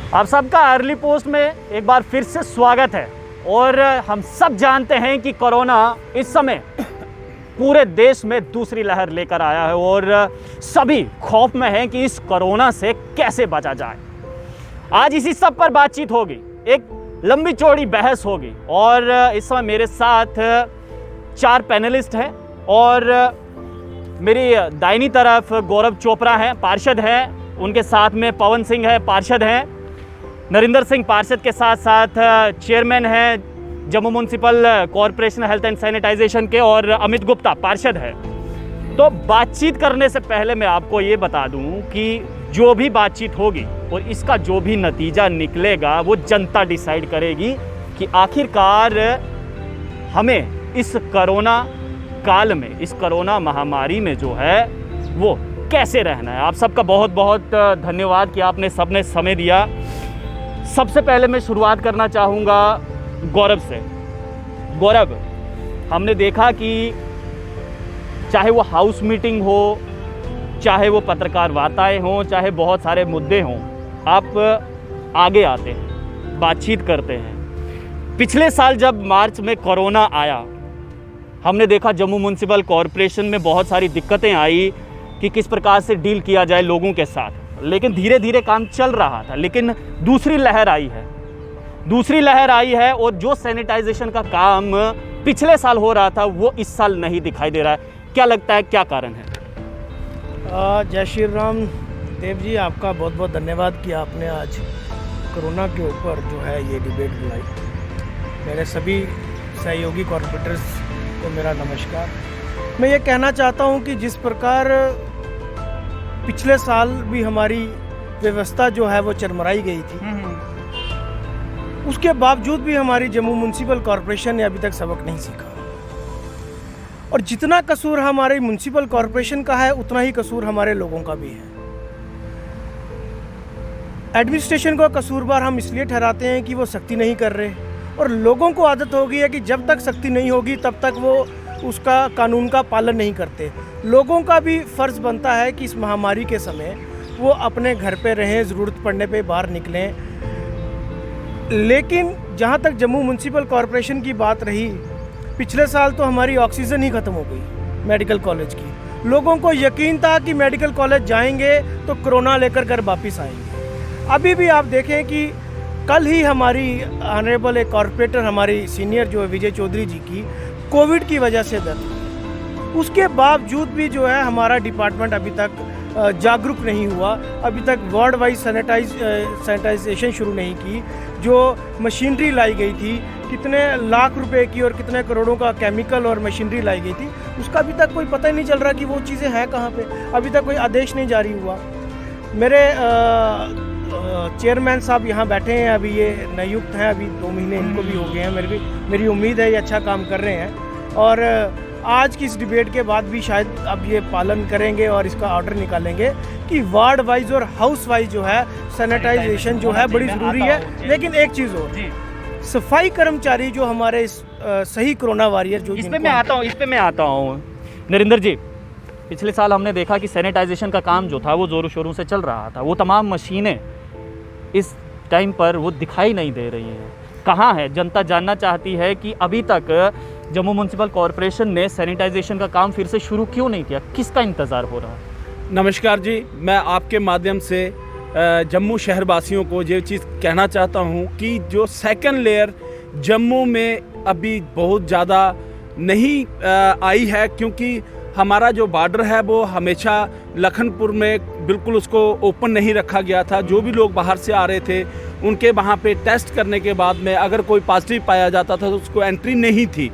आप सबका early post में एक बार फिर से स्वागत है। और हम सब जानते हैं कि कोरोना इस समय पूरे देश में दूसरी लहर लेकर आया है और सभी खौफ में हैं कि इस कोरोना से कैसे बचा जाए। आज इसी सब पर बातचीत होगी, एक लंबी चौड़ी बहस होगी। और इस समय मेरे साथ 4 पैनलिस्ट हैं और मेरी दाहिनी तरफ गौरव चोपड़ा हैं, पार्षद हैं, उनके साथ में पवन सिंह है, पार्षद हैं, नरिंदर सिंह पार्षद के साथ साथ चेयरमैन हैं Jammu municipal corporation health and sanitization के, और अमित गुप्ता पार्षद है। तो बातचीत करने से पहले मैं आपको ये बता दूं कि जो भी बातचीत होगी और इसका जो भी नतीजा निकलेगा वो जनता डिसाइड करेगी कि आखिरकार हमें इस कोरोना काल में, इस कोरोना महामारी में जो है वो कैसे रहना है। आप सबका बहुत बहुत धन्यवाद कि आपने सबने समय दिया। सबसे पहले मैं शुरुआत करना चाहूँगा गौरव से। गौरव, हमने देखा कि चाहे वो हाउस मीटिंग हो, चाहे वो पत्रकार वार्ताएं हों, चाहे बहुत सारे मुद्दे हों, आप आगे आते हैं, बातचीत करते हैं। पिछले साल जब मार्च में कोरोना आया, हमने देखा जम्मू म्यूनसिपल कॉरपोरेशन में बहुत सारी दिक्कतें आई कि किस प्रकार से डील किया जाए लोगों के साथ, लेकिन धीरे धीरे काम चल रहा था। लेकिन दूसरी लहर आई है और जो सैनिटाइजेशन का काम पिछले साल हो रहा था वो इस साल नहीं दिखाई दे रहा है। क्या लगता है, क्या कारण है? जय श्री राम देव जी, आपका बहुत बहुत धन्यवाद कि आपने आज कोरोना के ऊपर जो है ये डिबेट बुलाई। मेरे सभी सहयोगी कॉर्पोरेटर्स को मेरा नमस्कार। मैं ये कहना चाहता हूँ कि जिस प्रकार पिछले साल भी हमारी व्यवस्था जो है वो चरमराई गई थी, उसके बावजूद भी हमारी जम्मू म्यूनसिपल कॉरपोरेशन ने अभी तक सबक नहीं सीखा। और जितना कसूर हमारे म्यूनसिपल कॉरपोरेशन का है उतना ही कसूर हमारे लोगों का भी है। एडमिनिस्ट्रेशन को कसूरवार हम इसलिए ठहराते हैं कि वो सख्ती नहीं कर रहे, और लोगों को आदत हो गई है कि जब तक सख्ती नहीं होगी तब तक वो उसका कानून का पालन नहीं करते। लोगों का भी फ़र्ज़ बनता है कि इस महामारी के समय वो अपने घर पे रहें, ज़रूरत पड़ने पे बाहर निकलें। लेकिन जहाँ तक जम्मू म्यूनसिपल कॉरपोरेशन की बात रही, पिछले साल तो हमारी ऑक्सीजन ही ख़त्म हो गई मेडिकल कॉलेज की। लोगों को यकीन था कि मेडिकल कॉलेज जाएंगे तो कोरोना लेकर घर वापस आएंगे। अभी भी आप देखें कि कल ही हमारी ऑनरेबल एक कॉरपोरेटर, हमारी सीनियर जो है विजय चौधरी जी की कोविड की वजह से डेथ। उसके बावजूद भी जो है हमारा डिपार्टमेंट अभी तक जागरूक नहीं हुआ, अभी तक वार्ड वाइज सैनिटाइजेशन शुरू नहीं की। जो मशीनरी लाई गई थी, कितने लाख रुपए की और कितने करोड़ों का केमिकल और मशीनरी लाई गई थी, उसका अभी तक कोई पता ही नहीं चल रहा कि वो चीज़ें हैं कहाँ पे। अभी तक कोई आदेश नहीं जारी हुआ। मेरे चेयरमैन साहब यहाँ बैठे हैं, अभी ये नियुक्त हैं, अभी 2 महीने इनको भी हो गए हैं। मेरी उम्मीद है ये अच्छा काम कर रहे हैं और आज की इस डिबेट के बाद भी शायद अब ये पालन करेंगे और इसका ऑर्डर निकालेंगे कि वार्ड वाइज और हाउस वाइज जो है सैनिटाइजेशन जो है बड़ी ज़रूरी है। लेकिन एक चीज़ और, सफाई कर्मचारी जो हमारे सही कोरोना वॉरियर जो, इस पे मैं आता हूँ नरिंदर जी। पिछले साल हमने देखा कि सैनिटाइजेशन का काम जो था वो ज़ोरों शोरों से चल रहा था। वो तमाम मशीनें इस टाइम पर वो दिखाई नहीं दे रही हैं, कहाँ है? जनता जानना चाहती है कि अभी तक जम्मू म्यूनसिपल कॉरपोरेशन ने सैनिटाइजेशन का काम फिर से शुरू क्यों नहीं किया? किसका इंतज़ार हो रहा है? नमस्कार जी, मैं आपके माध्यम से जम्मू शहरवासियों को ये चीज़ कहना चाहता हूँ कि जो सेकंड लेयर जम्मू में अभी बहुत ज़्यादा नहीं आई है, क्योंकि हमारा जो बॉर्डर है वो हमेशा लखनपुर में बिल्कुल उसको ओपन नहीं रखा गया था। जो भी लोग बाहर से आ रहे थे उनके वहाँ पे टेस्ट करने के बाद में अगर कोई पॉजिटिव पाया जाता था तो उसको एंट्री नहीं थी।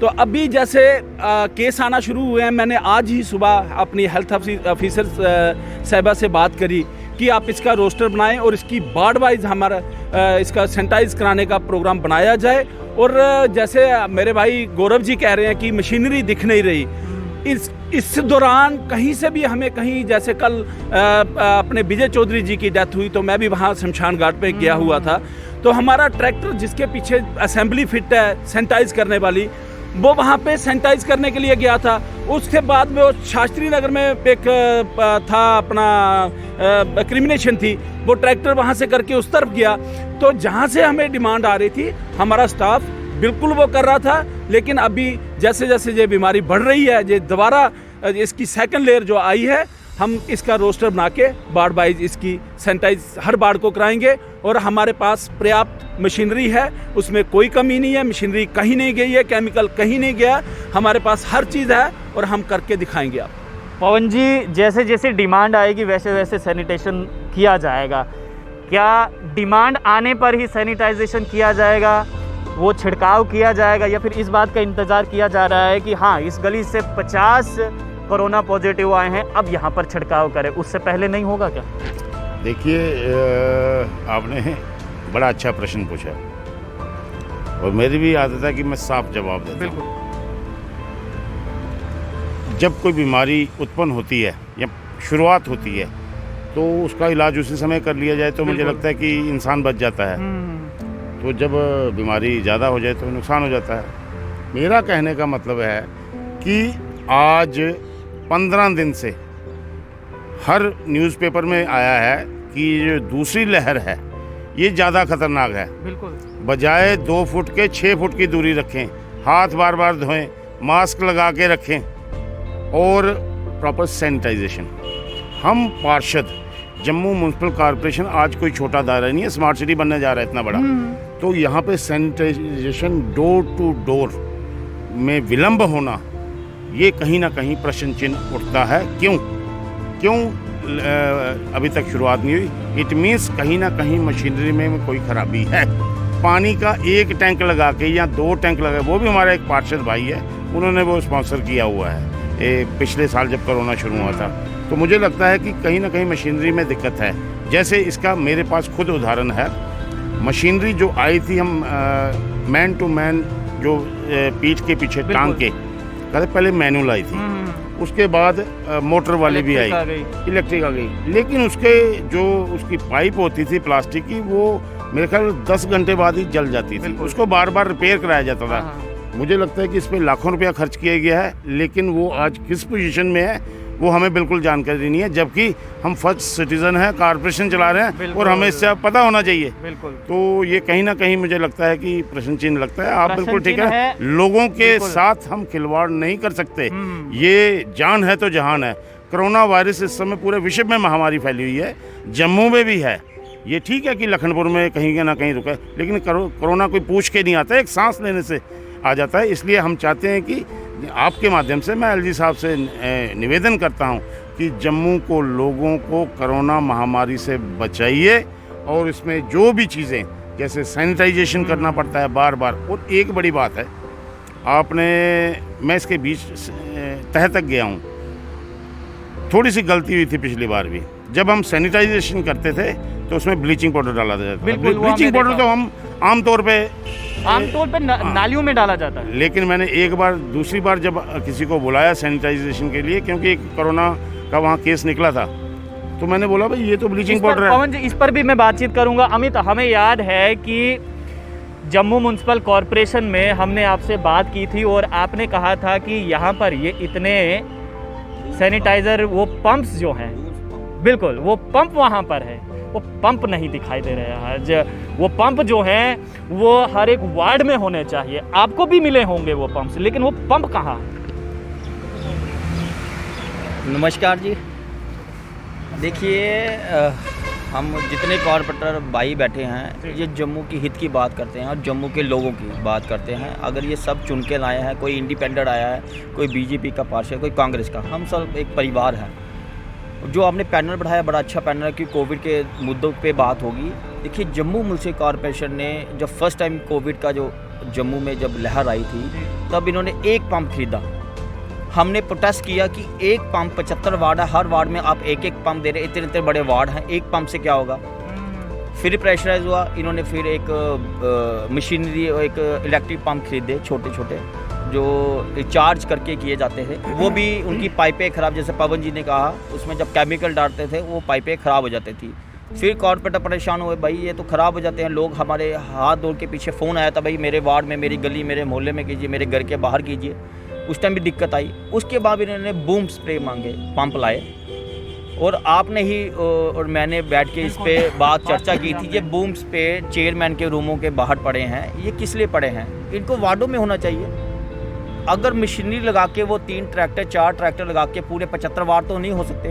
तो अभी जैसे केस आना शुरू हुए हैं, मैंने आज ही सुबह अपनी हेल्थ ऑफिसर साहिबा से बात करी कि आप इसका रोस्टर बनाएं और इसकी वार्ड वाइज हमारा इसका सैनिटाइज कराने का प्रोग्राम बनाया जाए। और जैसे मेरे भाई गौरव जी कह रहे हैं कि मशीनरी दिख नहीं रही, इस दौरान कहीं से भी हमें कहीं, जैसे कल अपने विजय चौधरी जी की डेथ हुई तो मैं भी वहाँ शमशान घाट पे गया हुआ था, तो हमारा ट्रैक्टर जिसके पीछे असेंबली फिट है सैनिटाइज करने वाली, वो वहाँ पे सैनिटाइज करने के लिए गया था। उसके बाद में वो शास्त्री नगर में एक था अपना क्रिमिनेशन थी, वो ट्रैक्टर वहाँ से करके उस तरफ गया। तो जहाँ से हमें डिमांड आ रही थी, हमारा स्टाफ बिल्कुल वो कर रहा था। लेकिन अभी जैसे जैसे ये बीमारी बढ़ रही है, ये दोबारा इसकी सेकंड लेयर जो आई है, हम इसका रोस्टर बना के वार्ड वाइज इसकी सैनिटाइज हर वार्ड को कराएंगे। और हमारे पास पर्याप्त मशीनरी है, उसमें कोई कमी नहीं है, मशीनरी कहीं नहीं गई है, केमिकल कहीं नहीं गया, हमारे पास हर चीज़ है और हम करके दिखाएंगे आप। पवन जी, जैसे जैसे डिमांड आएगी वैसे वैसे सैनिटेशन किया जाएगा। क्या डिमांड आने पर ही सैनिटाइजेशन किया जाएगा, वो छिड़काव किया जाएगा, या फिर इस बात का इंतज़ार किया जा रहा है कि हाँ इस गली से 50 कोरोना पॉजिटिव आए हैं, अब यहाँ पर छिड़काव करें, उससे पहले नहीं होगा क्या? देखिए, आपने बड़ा अच्छा प्रश्न पूछा और मेरी भी आदत है कि मैं साफ जवाब देता हूँ। जब कोई बीमारी उत्पन्न होती है या शुरुआत होती है तो उसका इलाज उसी समय कर लिया जाए तो मुझे लगता है कि इंसान बच जाता है। तो जब बीमारी ज़्यादा हो जाए तो नुकसान हो जाता है। मेरा कहने का मतलब है कि आज 15 दिन से हर न्यूज़पेपर में आया है कि जो दूसरी लहर है ये ज़्यादा खतरनाक है। बिल्कुल। बजाय 2 फुट के 6 फुट की दूरी रखें, हाथ बार बार धोएं, मास्क लगा के रखें और प्रॉपर सैनिटाइजेशन। हम पार्षद जम्मू म्यूनसिपल कॉरपोरेशन आज कोई छोटा दायरा नहीं है, स्मार्ट सिटी बनने जा रहा है इतना बड़ा। तो यहाँ पे सैनिटाइजेशन डोर टू डोर में विलम्ब होना, ये कहीं ना कहीं प्रश्न चिन्ह उठता है। क्यों अभी तक शुरुआत नहीं हुई? इट मीन्स कहीं ना कहीं मशीनरी में कोई खराबी है। पानी का 1 टैंक लगा के या 2 टैंक लगा, वो भी हमारा एक पार्षद भाई है, उन्होंने वो स्पॉन्सर किया हुआ है पिछले साल जब कोरोना शुरू हुआ था। तो मुझे लगता है कि कहीं ना कहीं मशीनरी में दिक्कत है। जैसे इसका मेरे पास खुद उदाहरण है, मशीनरी जो आई थी, हम मैन टू मैन जो पीठ के पीछे टांग के कहते, पहले मैनुअल आई थी, उसके बाद मोटर वाली भी आई, इलेक्ट्रिक आ गई। लेकिन उसके जो उसकी पाइप होती थी प्लास्टिक की, वो मेरे ख्याल 10 घंटे बाद ही जल जाती थी, उसको बार बार रिपेयर कराया जाता था। मुझे लगता है कि इस पर लाखों रुपया खर्च किया गया है, लेकिन वो आज किस पोजीशन में है वो हमें बिल्कुल जानकारी नहीं है। जबकि हम फर्स्ट सिटीजन हैं, कॉर्पोरेशन चला रहे हैं और हमें इससे पता होना चाहिए। बिल्कुल। तो ये कहीं ना कहीं मुझे लगता है कि प्रश्न चिन्ह लगता है। आप बिल्कुल ठीक है, लोगों के साथ हम खिलवाड़ नहीं कर सकते। ये जान है तो जहान है। कोरोना वायरस इस समय पूरे विश्व में महामारी फैली हुई है, जम्मू में भी है। ये ठीक है कि लखनपुर में कहीं ना कहीं रुका है, लेकिन कोरोना कोई पूछ के नहीं आता, एक सांस लेने से आ जाता है। इसलिए हम चाहते हैं कि आपके माध्यम से मैं एलजी साहब से निवेदन करता हूं कि जम्मू को, लोगों को कोरोना महामारी से बचाइए। और इसमें जो भी चीज़ें जैसे सैनिटाइजेशन करना पड़ता है बार बार। और एक बड़ी बात है, मैं इसके बीच तह तक गया हूँ, थोड़ी सी गलती हुई थी पिछली बार भी। जब हम सैनिटाइजेशन करते थे तो उसमें ब्लीचिंग पाउडर डाला जाता था। ब्लीचिंग पाउडर तो हम आमतौर पे नालियों में डाला जाता है। लेकिन मैंने दूसरी बार जब किसी को बुलाया सैनिटाइजेशन के लिए, क्योंकि कोरोना का वहाँ केस निकला था, तो मैंने बोला भाई ये तो ब्लीचिंग पाउडर है। पवन जी, इस पर भी मैं बातचीत करूंगा। अमित, हमें याद है कि जम्मू म्यूनसिपल कॉरपोरेशन में हमने आपसे बात की थी और आपने कहा था कि यहाँ पर ये इतने सैनिटाइज़र, वो पंप्स जो हैं, बिल्कुल वो पंप वहाँ पर है, वो पंप नहीं दिखाई दे रहे हैं। वो पंप जो हैं वो हर एक वार्ड में होने चाहिए। आपको भी मिले होंगे वो पंप्स, लेकिन वो पंप कहाँ है? नमस्कार जी। देखिए, हम जितने कॉरपोरेटर भाई बैठे हैं, ये जम्मू की हित की बात करते हैं और जम्मू के लोगों की बात करते हैं। अगर ये सब चुन के लाए हैं, कोई इंडिपेंडेंट आया है, कोई बीजेपी का पार्षद, कोई कांग्रेस का, हम सब एक परिवार हैं। जो आपने पैनल बढ़ाया, बड़ा अच्छा पैनल है कि कोविड के मुद्दों पे बात होगी। देखिए, जम्मू म्यूनसिपल कॉरपोरेशन ने जब फर्स्ट टाइम कोविड का जो जम्मू में जब लहर आई थी, तब इन्होंने 1 पंप खरीदा। हमने प्रोटेस्ट किया कि 1 पंप 75 वार्ड है, हर वार्ड में आप 1-1 पंप दे रहे, इतने बड़े वार्ड हैं, 1 पंप से क्या होगा। फिर प्रेशराइज हुआ, इन्होंने फिर एक मशीनरी, एक इलेक्ट्रिक पंप खरीदे, छोटे छोटे जो चार्ज करके किए जाते थे। वो भी उनकी पाइपें ख़राब, जैसे पवन जी ने कहा, उसमें जब केमिकल डालते थे वो पाइपें ख़राब हो जाती थी। फिर कॉर्पोरेटर परेशान हुए, भाई ये तो ख़राब हो जाते हैं लोग, हमारे हाथ दौड़ के पीछे फ़ोन आया था, भाई मेरे वार्ड में, मेरी गली, मेरे मोहल्ले में कीजिए, मेरे घर के बाहर कीजिए। उस टाइम भी दिक्कत आई। उसके बाद इन्होंने बूम स्प्रे मांगे, पंप लाए, और आपने ही और मैंने बैठ के इस पे बात चर्चा की थी। ये बूम स्प्रे चेयरमैन के रूमों के बाहर पड़े हैं, ये किस लिए पड़े हैं? इनको वार्डों में होना चाहिए। अगर मशीनरी लगा के वो 3 ट्रैक्टर 4 ट्रैक्टर लगा के पूरे 75 वार्ड तो नहीं हो सकते।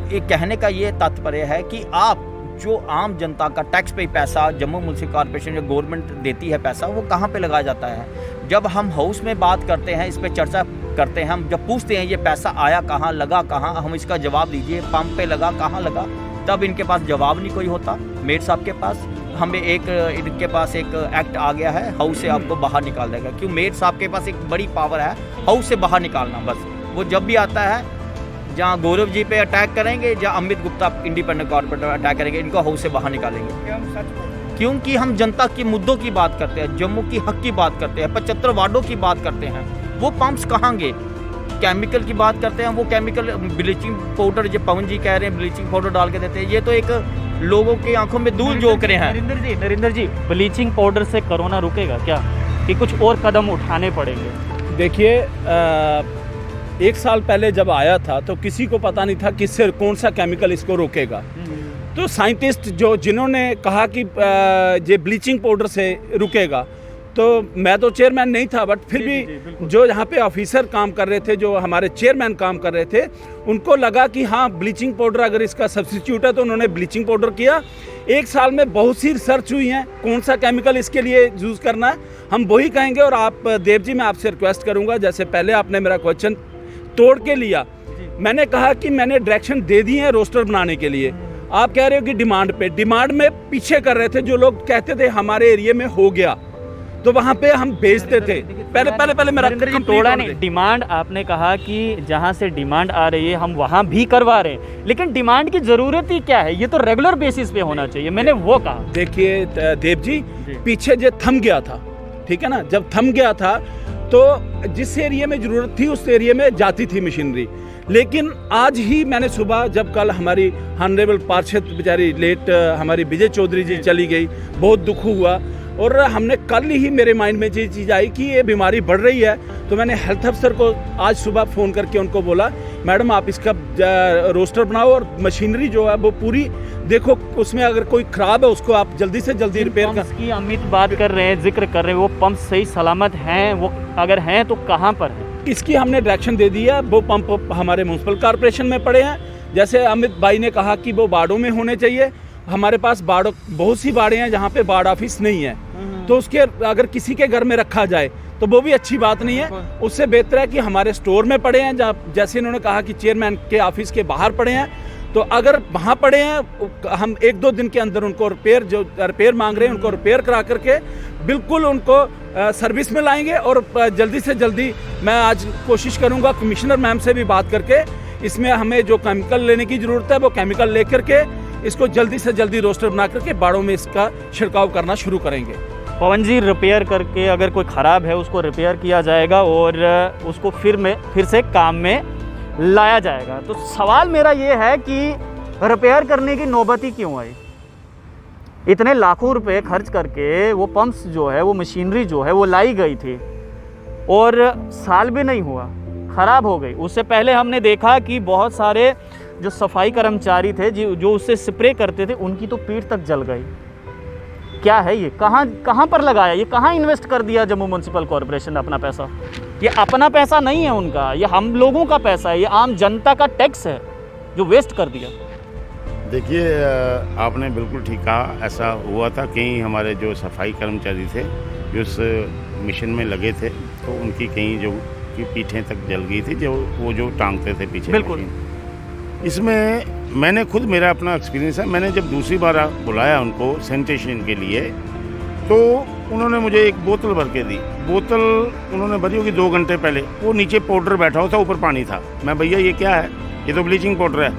ये कहने का ये तात्पर्य है कि आप जो आम जनता का टैक्स पे पैसा जम्मू म्यूनसिपल कॉर्पोरेशन जो गवर्नमेंट देती है पैसा, वो कहाँ पे लगाया जाता है? जब हम हाउस में बात करते हैं, इस पे चर्चा करते हैं, हम जब पूछते हैं ये पैसा आया कहाँ, लगा कहाँ, हम इसका जवाब दीजिए, पंप पे लगा, कहाँ लगा, तब इनके पास जवाब नहीं कोई होता। मेयर साहब के पास हमें इनके पास एक एक्ट आ गया है, हाउस से आपको बाहर निकाल देगा। क्यों? मेयर साहब के पास एक बड़ी पावर है हाउस से बाहर निकालना। बस वो जब भी आता है, जहाँ गौरव जी पे अटैक करेंगे, जहाँ Amit Gupta independent corporator attack करेंगे, इनको हाउस से बाहर निकालेंगे। क्योंकि हम जनता की मुद्दों की बात करते हैं, जम्मू की हक की बात करते हैं, 75 वार्डों की बात करते हैं। वो पंप्स कहाँ गए? केमिकल की बात करते हैं, वो केमिकल ब्लीचिंग पाउडर, जो पवन जी कह रहे हैं ब्लीचिंग पाउडर डाल के देते हैं, ये तो एक लोगों की आंखों में धूल झोंक रहे हैं। नरेंद्र जी, ब्लीचिंग पाउडर से कोरोना रुकेगा क्या, कि कुछ और कदम उठाने पड़ेंगे? देखिए, 1 साल पहले जब आया था तो किसी को पता नहीं था किससे कौन सा केमिकल इसको रोकेगा। तो साइंटिस्ट जिन्होंने कहा कि ये ब्लीचिंग पाउडर से रुकेगा, तो मैं तो चेयरमैन नहीं था, बट फिर भी जो यहाँ पे ऑफिसर काम कर रहे थे, जो हमारे चेयरमैन काम कर रहे थे, उनको लगा कि हाँ ब्लीचिंग पाउडर अगर इसका सब्स्टिट्यूट है, तो उन्होंने ब्लीचिंग पाउडर किया। 1 साल में बहुत सी रिसर्च हुई है कौन सा केमिकल इसके लिए यूज़ करना है, हम वही कहेंगे। और आप देव जी, मैं आपसे रिक्वेस्ट करूँगा, जैसे पहले आपने मेरा क्वेश्चन तोड़ के लिया, मैंने कहा कि मैंने डायरेक्शन दे दी है रोस्टर बनाने के लिए। आप कह रहे हो कि डिमांड में पीछे कर रहे थे। जो लोग कहते थे हमारे एरिया में हो गया, तो वहाँ पे हम बेचते थे। पहले मेरा तोड़ा नहीं। डिमांड आपने कहा कि जहाँ से डिमांड आ रही है हम वहाँ भी करवा रहे हैं, लेकिन डिमांड की जरूरत ही क्या है? ये तो रेगुलर बेसिस पे होना चाहिए, मैंने वो कहा। देखिए देव जी, पीछे जो थम गया था, ठीक है ना, जब थम गया था तो जिस एरिया में जरूरत थी उस एरिया में जाती थी मशीनरी। लेकिन आज ही मैंने सुबह, जब कल हमारी ऑनरेबल पार्षद बेचारी लेट हमारी विजय चौधरी जी चली गई, बहुत दुख हुआ। और हमने कल ही मेरे माइंड में ये चीज़ आई कि ये बीमारी बढ़ रही है, तो मैंने हेल्थ अफसर को आज सुबह फ़ोन करके उनको बोला, मैडम आप इसका रोस्टर बनाओ और मशीनरी जो है वो पूरी देखो, उसमें अगर कोई ख़राब है उसको आप जल्दी से जल्दी रिपेयर कर। की अमित बात कर रहे हैं, जिक्र कर रहे हैं, वो पंप सही सलामत हैं? वो अगर हैं तो कहाँ पर है? इसकी हमने डायरेक्शन दे दी है। वो पंप हमारे म्यूनसिपल कॉर्पोरेशन में पड़े हैं। जैसे अमित भाई ने कहा कि वो बाड़ों में होने चाहिए, हमारे पास बहुत सी बाड़े हैं जहाँ पे बाड़ ऑफिस नहीं है, तो उसके अगर किसी के घर में रखा जाए तो वो भी अच्छी बात नहीं है। उससे बेहतर है कि हमारे स्टोर में पड़े हैं, जैसे इन्होंने कहा कि चेयरमैन के ऑफिस के बाहर पड़े हैं, तो अगर वहाँ पड़े हैं, हम 1-2 दिन के अंदर उनको रिपेयर मांग रहे हैं, उनको रिपेयर करा करके बिल्कुल उनको सर्विस में लाएंगे। और जल्दी से जल्दी मैं आज कोशिश करूँगा कमिश्नर मैम से भी बात करके, इसमें हमें जो केमिकल लेने की ज़रूरत है वो केमिकल ले करके इसको जल्दी से जल्दी रोस्टर बना करके बाड़ों में इसका छिड़काव करना शुरू करेंगे। पवन जी, रिपेयर करके अगर कोई ख़राब है उसको रिपेयर किया जाएगा और उसको फिर से काम में लाया जाएगा। तो सवाल मेरा ये है कि रिपेयर करने की नौबत ही क्यों आई? इतने लाखों रुपए खर्च करके वो पंप्स जो है, वो मशीनरी जो है वो लाई गई थी और साल भी नहीं हुआ, ख़राब हो गई। उससे पहले हमने देखा कि बहुत सारे जो सफाई कर्मचारी थे जो उससे स्प्रे करते थे, उनकी तो पीठ तक जल गई। क्या है ये? कहाँ पर लगाया? ये कहाँ इन्वेस्ट कर दिया जम्मू म्यूनसिपल कॉर्पोरेशन ने अपना पैसा? ये अपना पैसा नहीं है उनका, ये हम लोगों का पैसा है, ये आम जनता का टैक्स है जो वेस्ट कर दिया। देखिए, आपने बिल्कुल ठीक कहा। ऐसा हुआ था, कहीं हमारे जो सफाई कर्मचारी थे जो उस मिशन में लगे थे, तो उनकी कहीं जो की पीठें तक जल गई थी, जो टांगते थे पीछे। बिल्कुल। इसमें मैंने खुद, मेरा अपना एक्सपीरियंस है, मैंने जब दूसरी बार बुलाया उनको सैनिटेशन के लिए, तो उन्होंने मुझे एक बोतल भर के दी। बोतल उन्होंने भरी होगी 2 घंटे पहले, वो नीचे पाउडर बैठा हुआ था, ऊपर पानी था। मैं, भैया ये क्या है? ये तो ब्लीचिंग पाउडर है।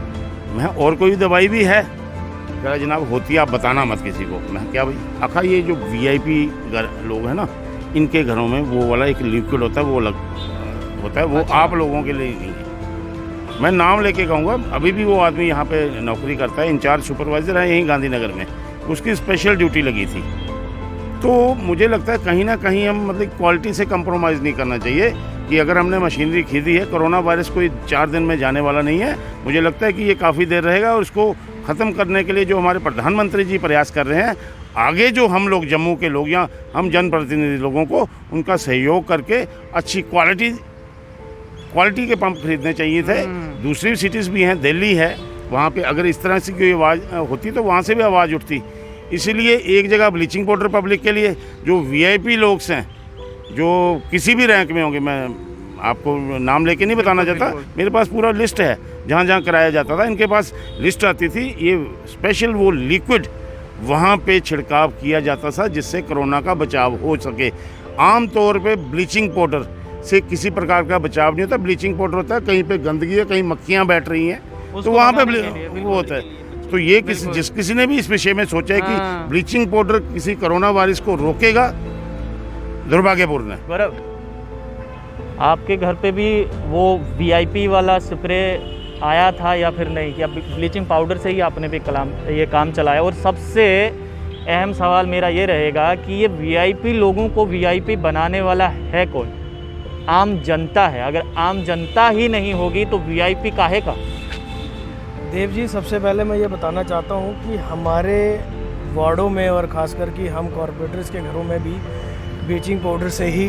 मैं, और कोई दवाई भी है? कह रहा जनाब होती है, आप बताना मत किसी को। मैं, क्या भाई? आखा ये जो VIP लोग हैं ना, इनके घरों में वो वाला एक लिक्विड होता है, वो अलग होता है, वो आप लोगों के लिए नहीं है। मैं नाम लेके कहूँगा, अभी भी वो आदमी यहाँ पे नौकरी करता है, इंचार्ज सुपरवाइज़र है यहीं गांधीनगर में, उसकी स्पेशल ड्यूटी लगी थी। तो मुझे लगता है कहीं ना कहीं हम मतलब क्वालिटी से कंप्रोमाइज़ नहीं करना चाहिए कि अगर हमने मशीनरी खरीदी है, कोरोना वायरस कोई 4 दिन में जाने वाला नहीं है। मुझे लगता है कि ये काफ़ी देर रहेगा और इसको ख़त्म करने के लिए जो हमारे प्रधानमंत्री जी प्रयास कर रहे हैं, आगे जो हम लोग जम्मू के लोग या हम जनप्रतिनिधि लोगों को उनका सहयोग करके अच्छी क्वालिटी के पंप खरीदने चाहिए थे। दूसरी सिटीज़ भी हैं, दिल्ली है, वहाँ पे अगर इस तरह से कोई आवाज़ होती तो वहाँ से भी आवाज़ उठती। इसीलिए एक जगह ब्लीचिंग पाउडर पब्लिक के लिए, जो वीआईपी लोग हैं जो किसी भी रैंक में होंगे, मैं आपको नाम लेके नहीं बताना चाहता, मेरे पास पूरा लिस्ट है जहाँ जहाँ कराया जाता था, इनके पास लिस्ट आती थी, ये स्पेशल वो लिक्विड वहाँ पे छिड़काव किया जाता था जिससे कोरोना का बचाव हो सके। आम तौर पे ब्लीचिंग पाउडर से किसी प्रकार का बचाव नहीं होता। ब्लीचिंग पाउडर होता है कहीं पे गंदगी है, कहीं मक्खियाँ बैठ रही हैं, तो वहाँ पे वो होता है। तो ये किसी ने भी इस विषय में सोचा है कि ब्लीचिंग पाउडर किसी कोरोना वायरस को रोकेगा, दुर्भाग्यपूर्ण है। गौरव, आपके घर पे भी वो वीआईपी वाला स्प्रे आया था या फिर नहीं, कि अब ब्लीचिंग पाउडर से ही आपने भी ये काम चलाया? और सबसे अहम सवाल मेरा ये रहेगा कि ये वीआईपी लोगों को वीआईपी बनाने वाला है कौन? आम जनता है। अगर आम जनता ही नहीं होगी तो वीआईपी काहे का? देव जी, सबसे पहले मैं ये बताना चाहता हूँ कि हमारे वार्डों में और ख़ासकर कि हम कॉरपोरेटर्स के घरों में भी ब्लीचिंग पाउडर से ही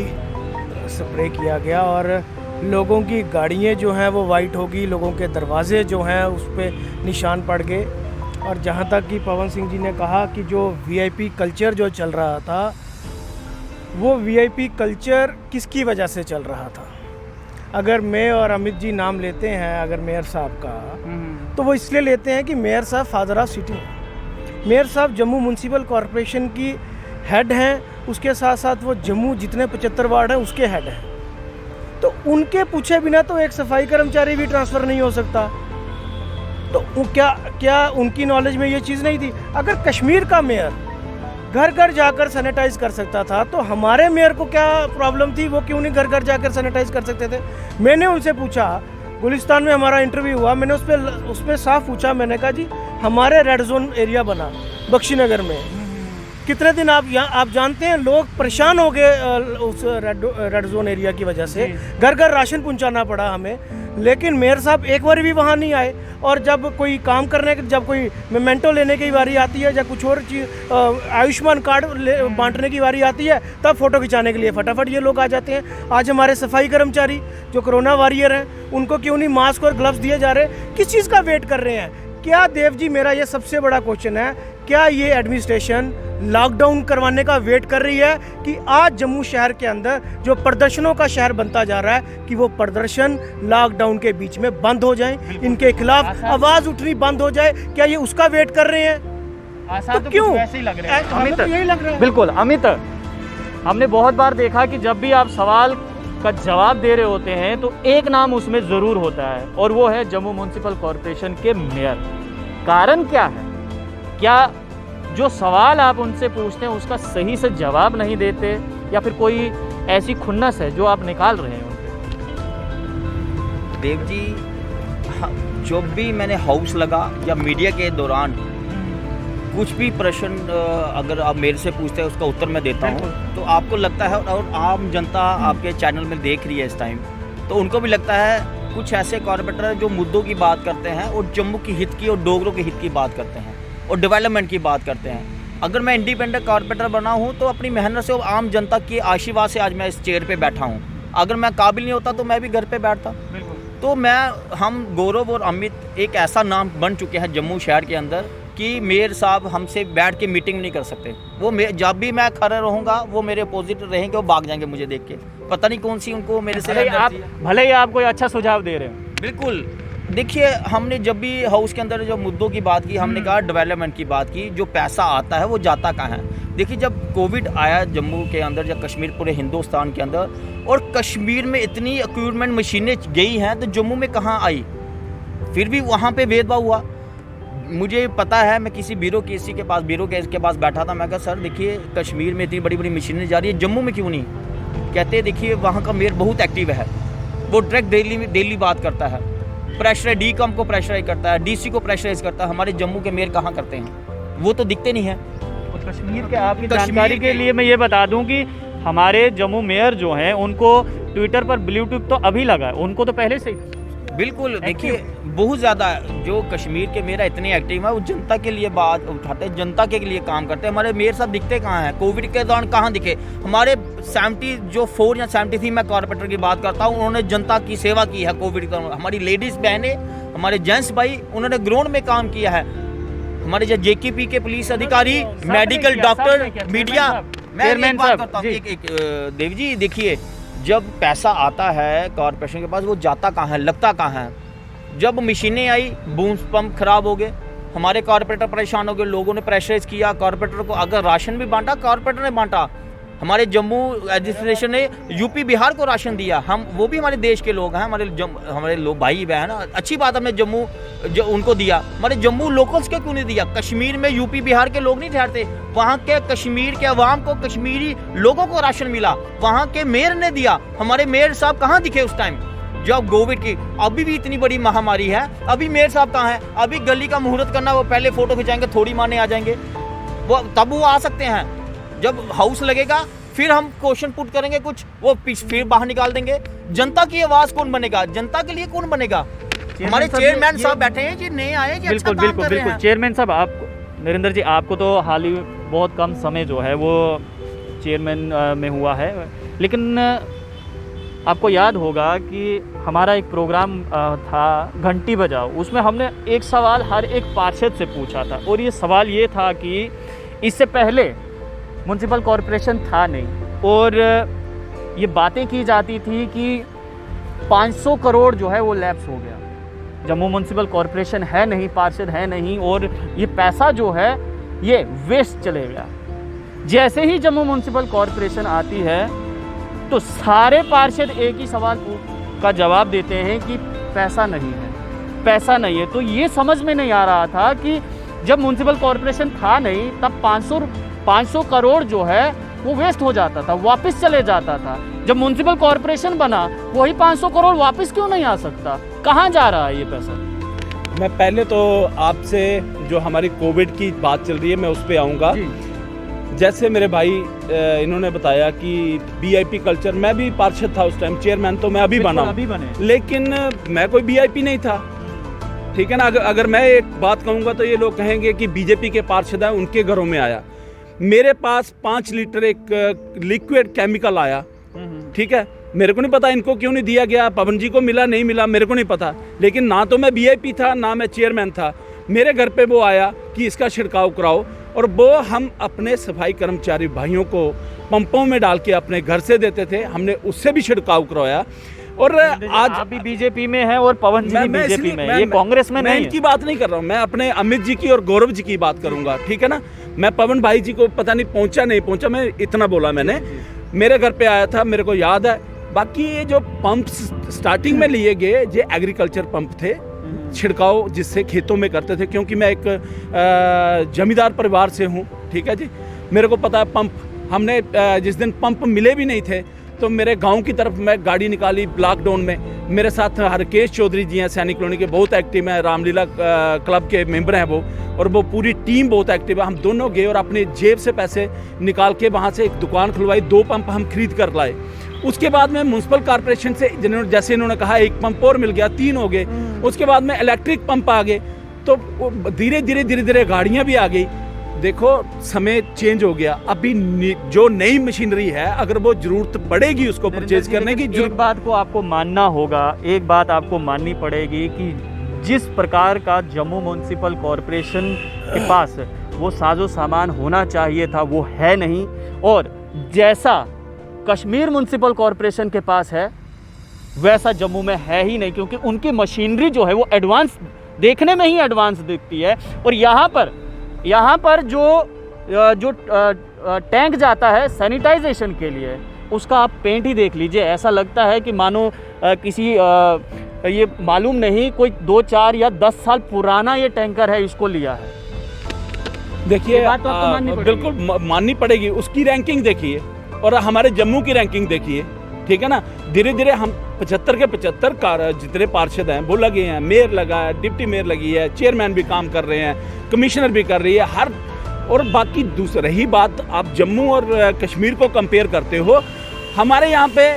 स्प्रे किया गया और लोगों की गाड़ियाँ जो हैं वो वाइट होगी, लोगों के दरवाजे जो हैं उस पर निशान पड़ गए। और जहाँ तक कि पवन सिंह जी ने कहा कि जो वीआईपी कल्चर जो चल रहा था, वो वीआईपी कल्चर किसकी वजह से चल रहा था? अगर मैं और अमित जी नाम लेते हैं अगर मेयर साहब का, तो वो इसलिए लेते हैं कि मेयर साहब फादर ऑफ सिटी हैं। मेयर साहब जम्मू म्यूनसिपल कॉरपोरेशन की हेड हैं, उसके साथ साथ वो जम्मू जितने 75 वार्ड हैं उसके हेड हैं। तो उनके पूछे बिना तो एक सफाई कर्मचारी भी ट्रांसफ़र नहीं हो सकता। तो क्या उनकी नॉलेज में ये चीज़ नहीं थी? अगर कश्मीर का मेयर घर घर जाकर सैनिटाइज कर सकता था तो हमारे मेयर को क्या प्रॉब्लम थी? वो क्यों नहीं घर घर जाकर सैनिटाइज कर सकते थे? मैंने उनसे पूछा, गुलिस्तान में हमारा इंटरव्यू हुआ, मैंने उसमें साफ पूछा, मैंने कहा जी हमारे रेड जोन एरिया बना बख्शीनगर में, कितने दिन आप जानते हैं लोग परेशान हो गए उस रेड जोन एरिया की वजह से, घर घर राशन पहुंचाना पड़ा हमें। लेकिन मेयर साहब एक बार भी वहाँ नहीं आए। और जब कोई काम करने की, जब कोई मेमेंटो लेने की बारी आती है या कुछ और चीज़ आयुष्मान कार्ड बांटने की बारी आती है, तब फ़ोटो खिंचाने के लिए फटाफट ये लोग आ जाते हैं। आज हमारे सफाई कर्मचारी जो कोरोना वॉरियर हैं उनको क्यों नहीं मास्क और ग्लव्स दिए जा रहे? किस चीज़ का वेट कर रहे हैं? क्या देव जी, मेरा ये सबसे बड़ा क्वेश्चन है, क्या ये एडमिनिस्ट्रेशन लॉकडाउन करवाने का वेट कर रही है कि आज जम्मू शहर के अंदर जो प्रदर्शनों का शहर बनता जा रहा है कि वो प्रदर्शन लॉकडाउन के बीच में बंद हो जाएं, इनके खिलाफ आवाज उठनी बंद हो जाए? क्या ये उसका वेट कर रहे हैं? तो क्यों वैसे ही लग रहे हैं अमित, यही लग रहा है। बिल्कुल अमित, हमने बहुत बार देखा कि जब भी आप सवाल का जवाब दे रहे होते हैं तो एक नाम उसमें ज़रूर होता है और वो है जम्मू म्यूनसिपल कॉरपोरेशन के मेयर। कारण क्या है? क्या जो सवाल आप उनसे पूछते हैं उसका सही से जवाब नहीं देते, या फिर कोई ऐसी खुन्नस है जो आप निकाल रहे हैं उनपे? देव जी, जो भी मैंने हाउस लगा या मीडिया के दौरान कुछ भी प्रश्न अगर आप मेरे से पूछते हैं उसका उत्तर मैं देता हूँ, तो आपको लगता है और आम जनता आपके चैनल में देख रही है इस टाइम, तो उनको भी लगता है कुछ ऐसे कॉर्पोरेटर हैं जो मुद्दों की बात करते हैं और जम्मू की हित की और डोगरों के हित की बात करते हैं और डेवलपमेंट की बात करते हैं। अगर मैं इंडिपेंडेंट कॉर्पोरेटर बना हूँ तो अपनी मेहनत से और आम जनता की आशीर्वाद से आज मैं इस चेयर पे बैठा हूँ। अगर मैं काबिल नहीं होता तो मैं भी घर पे बैठता। तो हम गौरव और अमित एक ऐसा नाम बन चुके हैं जम्मू शहर के अंदर कि मेयर साहब हमसे बैठ के मीटिंग नहीं कर सकते। वो जब भी मैं खड़ा रहूँगा वो मेरे अपोजिट रहेंगे, वो भाग जाएंगे मुझे देख के। पता नहीं कौन सी उनको मेरे से भले ही आप कोई अच्छा सुझाव दे रहे हैं। बिल्कुल। देखिए, हमने जब भी हाउस के अंदर जो मुद्दों की बात की, हमने कहा डेवलपमेंट की बात की, जो पैसा आता है वो जाता कहाँ है। देखिए, जब कोविड आया जम्मू के अंदर या कश्मीर, पूरे हिंदुस्तान के अंदर, और कश्मीर में इतनी इक्विपमेंट मशीनें गई हैं तो जम्मू में कहाँ आई? फिर भी वहाँ पे भेदभाव हुआ। मुझे पता है, मैं किसी ब्यूरो के पास बैठा था। मैं कहा सर देखिए, कश्मीर में इतनी बड़ी बड़ी मशीनें जा रही है, जम्मू में क्यों नहीं? कहते देखिए वहाँ का मेयर बहुत एक्टिव है, वो डायरेक्ट डेली बात करता है। प्रेशर डी कम को प्रेशराइज करता है, डीसी को प्रेशराइज करता है, हमारे जम्मू के मेयर कहाँ करते हैं? वो तो दिखते नहीं है। और कश्मीर के आपकी कश्मीर जानकारी के के- लिए मैं ये बता दूं कि हमारे जम्मू मेयर जो हैं उनको ट्विटर पर ब्लूटूथ तो अभी लगा है, उनको तो पहले से ही बिल्कुल, देखिए बहुत ज़्यादा जो कश्मीर के मेयर इतने एक्टिव है, वो जनता के लिए बात उठाते हैं, जनता के लिए काम करते हैं। हमारे मेयर साहब दिखते कहाँ हैं? कोविड के दौरान कहाँ दिखे? हमारे 74 या 73 मैं कॉर्पोरेटर की बात करता हूँ, उन्होंने जनता की सेवा की है कोविड के दौरान। हमारी लेडीज़ बहनें, हमारे जेंट्स भाई, उन्होंने ग्राउंड में काम किया है। हमारे जो JKP के पुलिस अधिकारी, मेडिकल डॉक्टर, मीडिया, मैं एक बात करता हूँ, एक देव जी देखिए, जब पैसा आता है कॉर्पोरेशन के पास, वो जाता कहाँ है, लगता कहाँ है? जब मशीनें आई, बूम पंप खराब हो गए, हमारे कॉर्पोरेटर परेशान हो गए, लोगों ने प्रेशराइज किया कॉर्पोरेटर को। अगर राशन भी बांटा, कॉर्पोरेटर ने बांटा। हमारे जम्मू एडमिनिस्ट्रेशन ने यूपी बिहार को राशन दिया। हम वो भी हमारे देश के लोग हैं, हमारे लोग भाई बहन, अच्छी बात हमने जम्मू जो उनको दिया। हमारे जम्मू लोकल्स के क्यों नहीं दिया? कश्मीर में यूपी बिहार के लोग नहीं ठहरते, वहाँ के कश्मीर के अवाम को, कश्मीरी लोगों को राशन मिला, वहाँ के मेयर ने दिया। हमारे मेयर साहब कहाँ दिखे उस टाइम जब कोविड की? अभी भी इतनी बड़ी महामारी है, अभी मेयर साहब कहाँ हैं? अभी गली का मुहूर्त करना, वो पहले फोटो खिंचाएंगे, थोड़ी मारने आ जाएंगे, वो तब वो आ सकते हैं। जब हाउस लगेगा फिर हम क्वेश्चन पुट करेंगे कुछ, वो फिर बाहर निकाल देंगे। जनता की आवाज कौन बनेगा? जनता के लिए कौन बनेगा? हमारे चेयरमैन साहब बैठे हैं जी, नए आए जी, अच्छा बिल्कुल काम बिल्कुल कर रहे बिल्कुल। हैं। चेयरमैन साहब, आपको नरेंद्र जी, आपको तो हाल ही बहुत कम समय जो है वो चेयरमैन में हुआ है, लेकिन आपको याद होगा कि हमारा एक प्रोग्राम था घंटी बजाओ, उसमें हमने एक सवाल हर एक पार्षद से पूछा था, और ये सवाल ये था कि इससे पहले म्युनिसिपल कॉरपोरेशन था नहीं, और ये बातें की जाती थी कि 500 करोड़ जो है वो लैप्स हो गया, जम्मू म्युनिसिपल कॉरपोरेशन है नहीं, पार्षद है नहीं, और ये पैसा जो है ये वेस्ट चले गया। जैसे ही जम्मू म्युनिसिपल कॉरपोरेशन आती है तो सारे पार्षद एक ही सवाल का जवाब देते हैं कि पैसा नहीं है, पैसा नहीं है। तो ये समझ में नहीं आ रहा था कि जब म्युनिसिपल कॉरपोरेशन था नहीं तब 500 करोड़ जो है वो वेस्ट हो जाता था, वापस चले जाता था। जब म्युनिसिपल कॉरपोरेशन बना, वही 500 करोड़ वापस क्यों नहीं आ सकता? कहाँ जा रहा है ये पैसा? मैं पहले तो आपसे जो हमारी कोविड की बात चल रही है मैं उस पर आऊँगा। जैसे मेरे भाई इन्होंने बताया कि VIP कल्चर, मैं भी पार्षद था उस टाइम, चेयरमैन तो मैं अभी बना हूँ, लेकिन मैं कोई VIP नहीं था, ठीक है ना। अगर मैं एक बात कहूँगा तो ये लोग कहेंगे कि BJP के पार्षद हैं, उनके घरों में आया। मेरे पास 5 लीटर एक लिक्विड केमिकल आया, ठीक है, मेरे को नहीं पता इनको क्यों नहीं दिया गया, पवन जी को मिला नहीं मिला मेरे को नहीं पता, लेकिन ना तो मैं VIP था ना मैं चेयरमैन था। मेरे घर पे वो आया कि इसका छिड़काव कराओ, और वो हम अपने सफाई कर्मचारी भाइयों को पंपों में डाल के अपने घर से देते थे, हमने उससे भी छिड़काव करवाया। और आज आप भी BJP में हैं और पवन जी भी BJP में, ये कांग्रेस में मैं नहीं इनकी बात नहीं कर रहा हूँ, मैं अपने अमित जी की और गौरव जी की बात करूंगा, ठीक है ना। मैं पवन भाई जी को पता नहीं पहुंचा नहीं पहुंचा, मैं इतना बोला मैंने, मेरे घर पे आया था, मेरे को याद है। बाकी ये जो पंप स्टार्टिंग में लिए गए ये एग्रीकल्चर पंप थे, छिड़काव जिससे खेतों में करते थे, क्योंकि मैं एक जमींदार परिवार से हूँ, ठीक है जी। मेरे को पता है पंप, हमने जिस दिन पंप मिले भी नहीं थे तो मेरे गांव की तरफ मैं गाड़ी निकाली लॉकडाउन में। मेरे साथ हरकेश चौधरी जी हैं, सैनिक कॉलोनी के, बहुत एक्टिव हैं, रामलीला क्लब के मेंबर हैं वो, और वो पूरी टीम बहुत एक्टिव है। हम दोनों गए और अपने जेब से पैसे निकाल के वहाँ से एक दुकान खुलवाई, 2 पंप हम खरीद कर लाए। उसके बाद में म्युनिसिपल कॉर्पोरेशन से जैसे इन्होंने कहा 1 पंप और मिल गया, 3 हो गए। उसके बाद में इलेक्ट्रिक पंप आ गए, तो धीरे धीरे गाड़ियाँ भी आ गई। देखो समय चेंज हो गया, अभी जो नई मशीनरी है अगर वो जरूरत पड़ेगी उसको परचेज करने की एक बात को आपको मानना होगा, एक बात आपको माननी पड़ेगी कि जिस प्रकार का जम्मू म्युनिसिपल कॉरपोरेशन के पास वो साजो सामान होना चाहिए था वो है नहीं, और जैसा कश्मीर म्युनिसिपल कॉरपोरेशन के पास है वैसा जम्मू में है ही नहीं, क्योंकि उनकी मशीनरी जो है वो एडवांस, देखने में ही एडवांस दिखती है। और यहाँ पर जो टैंक जाता है सैनिटाइजेशन के लिए, उसका आप पेंट ही देख लीजिए, ऐसा लगता है कि मानो किसी ये मालूम नहीं कोई 2, 4 या 10 साल पुराना ये टैंकर है, इसको लिया है। देखिए बात तो आपको माननी पड़ेगी। बिल्कुल माननी पड़ेगी, उसकी रैंकिंग देखिए और हमारे जम्मू की रैंकिंग देखिए, ठीक है ना। धीरे धीरे हम 75 के 75 जितने पार्षद हैं वो लगे हैं, मेयर लगा है, डिप्टी मेयर लगी है, चेयरमैन भी काम कर रहे हैं, कमिश्नर भी कर रही है हर। और बाकी दूसरी ही बात, आप जम्मू और कश्मीर को कंपेयर करते हो, हमारे यहाँ पे